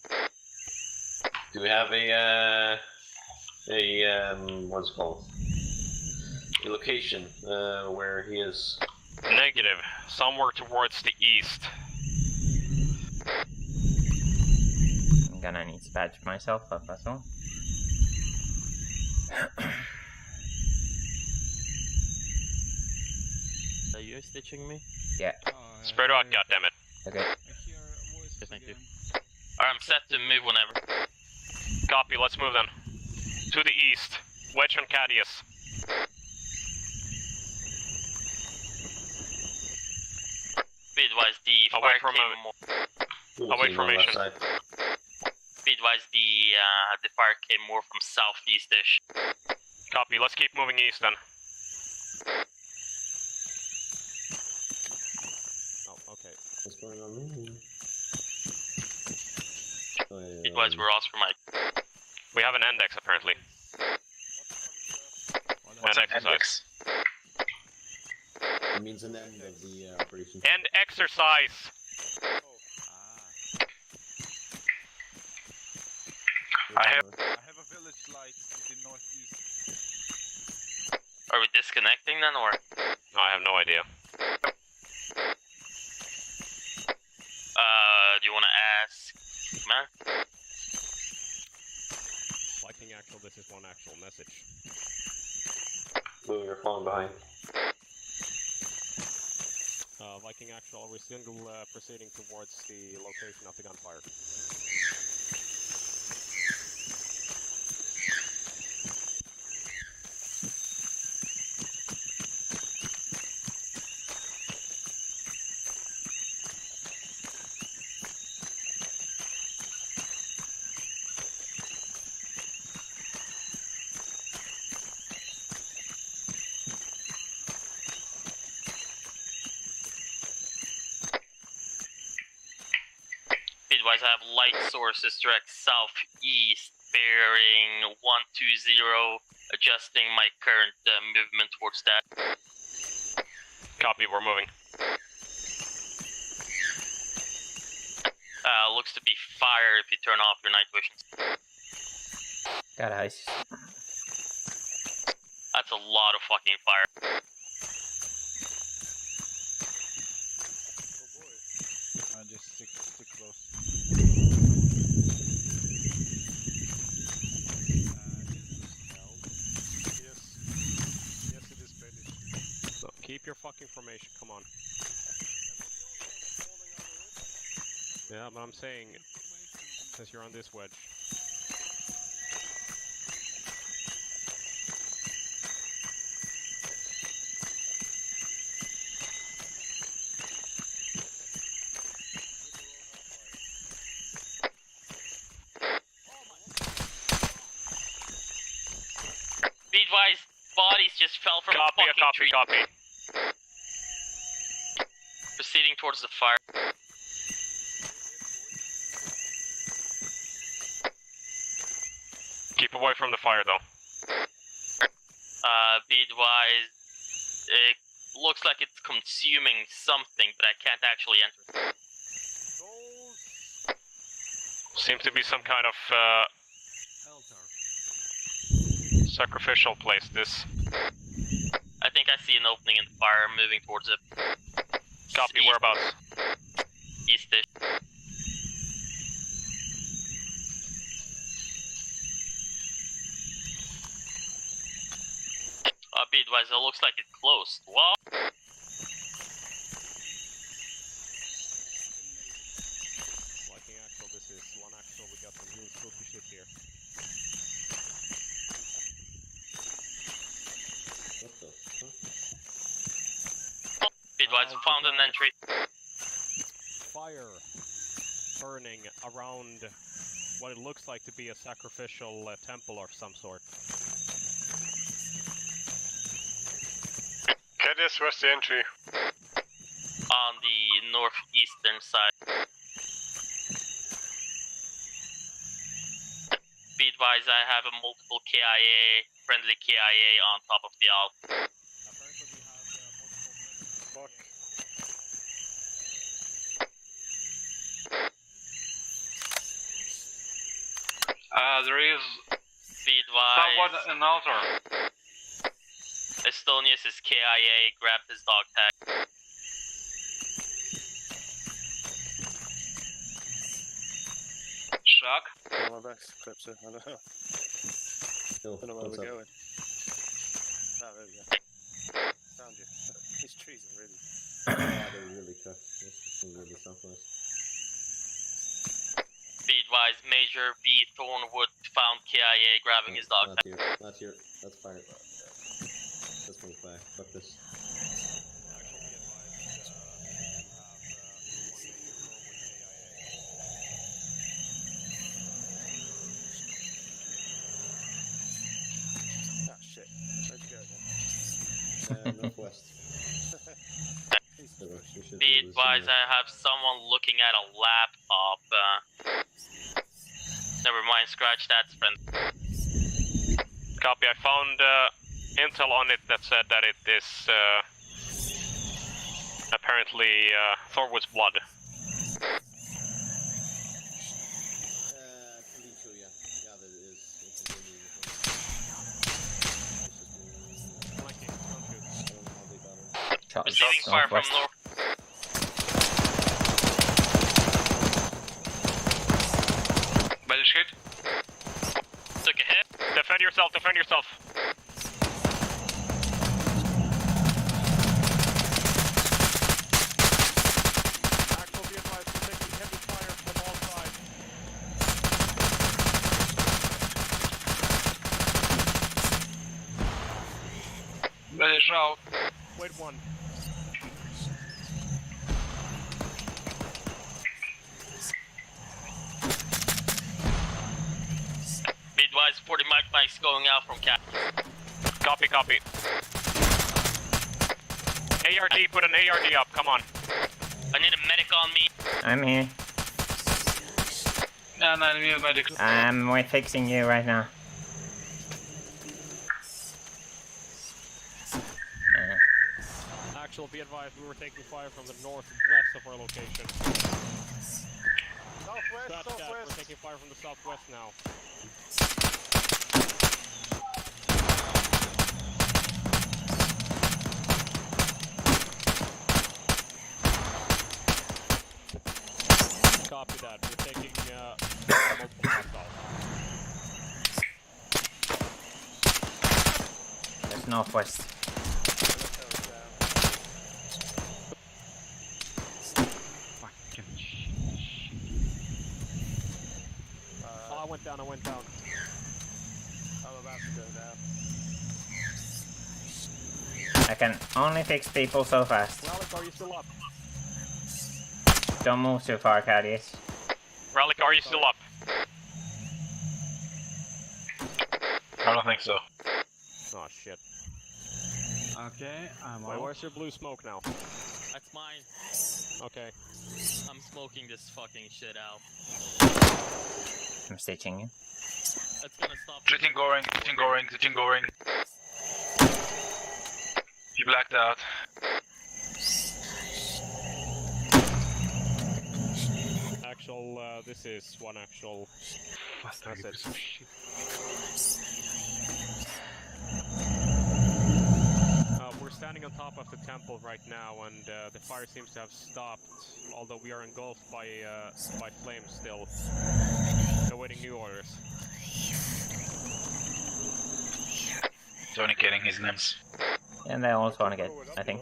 S2: Do we have what's it called? A location where he is?
S15: Negative. Somewhere towards the east.
S7: I'm gonna need to badge myself up as well.
S14: Are you stitching me?
S7: Yeah.
S15: Spread out, goddammit.
S7: Okay.
S14: Okay, thank you.
S12: Alright, I'm set to move whenever.
S15: Copy, let's move then. To the east. Wedge on Cadius.
S12: Be advised, the fire came more.
S15: Away formation.
S12: Be advised, the fire came more from southeast-ish.
S15: Copy, let's keep moving east then.
S8: Oh, okay.
S2: What's going on there?
S12: Be advised, we're Oscar Mike.
S15: We have an index apparently.
S11: What's
S15: An
S11: an
S15: exercise.
S2: It means an end of the operation.
S15: End exercise!
S11: I have
S9: a village light in the northeast.
S12: Are we disconnecting then, or?
S15: I have no idea.
S12: Do you want to ask, man?
S8: Liking actual, this is one actual message.
S2: Moving your phone behind.
S8: Viking Actual, we're single proceeding towards the location of the gunfire.
S12: Speedwise, I have light sources direct southeast, bearing 120, adjusting my current movement towards that.
S15: Copy, we're moving.
S12: Looks to be fire if you turn off your night vision.
S7: Caralho.
S12: That's a lot of fucking fire.
S9: Just stick close.
S6: Yes, it is Bailey.
S8: So keep your fucking formation, come on. Yeah, but I'm saying, since you're on this wedge.
S12: Speedwise, bodies just fell from a fucking tree.
S15: Copy.
S12: Proceeding towards the fire.
S15: Keep away from the fire, though.
S12: Beadwise, it looks like it's consuming something, but I can't actually enter.
S15: Seems to be some kind of sacrificial place, this.
S12: I think I see an opening in the fire, moving towards it.
S15: Copy, whereabouts?
S12: East-ish. Beadwise, it looks like it's closed. What?
S8: Viking Actual, this is one Actual, we got some real spooky shit here.
S2: What the fuck?
S12: Beadwise, found an entry.
S8: Fire burning around what it looks like to be a sacrificial temple of some sort.
S6: Cadis, where's the entry?
S12: On the northeastern side. Beadwise, I have a multiple KIA, friendly KIA on top of the owl.
S6: Fuck.
S11: There is
S12: Beadwise.
S11: someone an altar.
S12: Estonius is KIA, grabbed his dog tag.
S11: Shock.
S13: Yeah, my back's clipped, so I don't know.
S2: Yo,
S13: Don't know where
S2: what's
S13: we're
S2: up?
S13: going. Ah, there we go. Found you. These trees are really...
S2: Yeah, they're really cut. This is really southwest.
S12: Beadwise, Major B. Thornwood found KIA grabbing his dog
S2: Not
S12: tag.
S2: here. Not here. That's fire. Let's move back. Fuck this.
S13: Ah, shit. Where'd you go again?
S2: Northwest.
S12: Beadwise, I have someone looking at a laptop. Never mind, scratch that, friend.
S15: Copy, I found intel on it that said that it is apparently Thorwood's blood.
S2: Believe so, yeah. Yeah, that is.
S12: Receiving fire from north.
S11: Body hit.
S12: Took a hit.
S15: Defend yourself, defend yourself.
S11: Ready, shout.
S8: Wait one.
S12: Be advised, 40 mics going out from Cap.
S15: Copy, copy. ARD, put an ARD up, come on.
S12: I need a medic on me.
S7: I'm here.
S11: No, no, need a medic.
S7: We're fixing you right now.
S8: Actual, be advised, we were taking fire from the northwest of our location.
S6: Southwest,
S8: We're
S6: southwest.
S8: taking fire from the southwest now. Copy that. We're taking multiple hostiles.
S7: There's northwest.
S8: Oh, I went down.
S13: I'm about to go down.
S7: I can only fix people so fast.
S8: Relic, are you still up?
S7: Don't move too far, Cadius.
S15: Relic, are you still up?
S11: I don't think so.
S8: Oh shit.
S10: Okay, I'm
S8: Wait,
S10: out.
S8: where's your blue smoke now?
S12: That's mine.
S8: Okay.
S12: I'm smoking this fucking shit out.
S7: I'm stitching you.
S12: That's gonna stop.
S11: Treating Goring. He blacked out.
S8: Actual, this is one actual. That's it. We're standing on top of the temple right now, and the fire seems to have stopped. Although we are engulfed by flames still, awaiting new orders.
S11: Tourniqueting his limbs.
S7: And they also want to get, I think.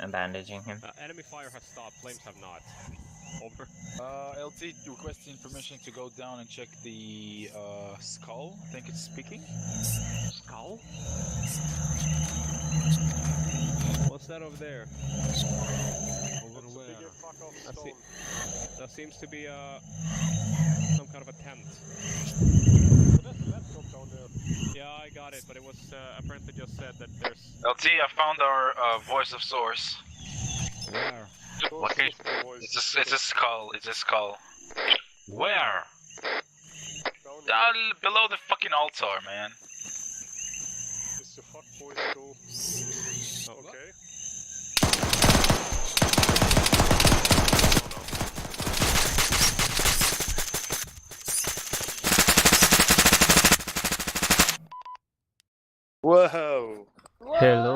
S7: I'm bandaging him.
S8: Enemy fire has stopped. Flames have not. Over.
S9: LT requesting permission to go down and check the skull. I think it's speaking.
S8: Skull? What's that over there? Over where? That seems to be some kind of a tent. Yeah, I got it, but it was apparently just said that there's.
S11: LT, I found our voice of source.
S10: Where?
S11: Okay, it's a skull. It's a skull. Where? Down below the fucking altar, man.
S6: Is the fuck boys go? Okay.
S13: Whoa!
S7: Hello.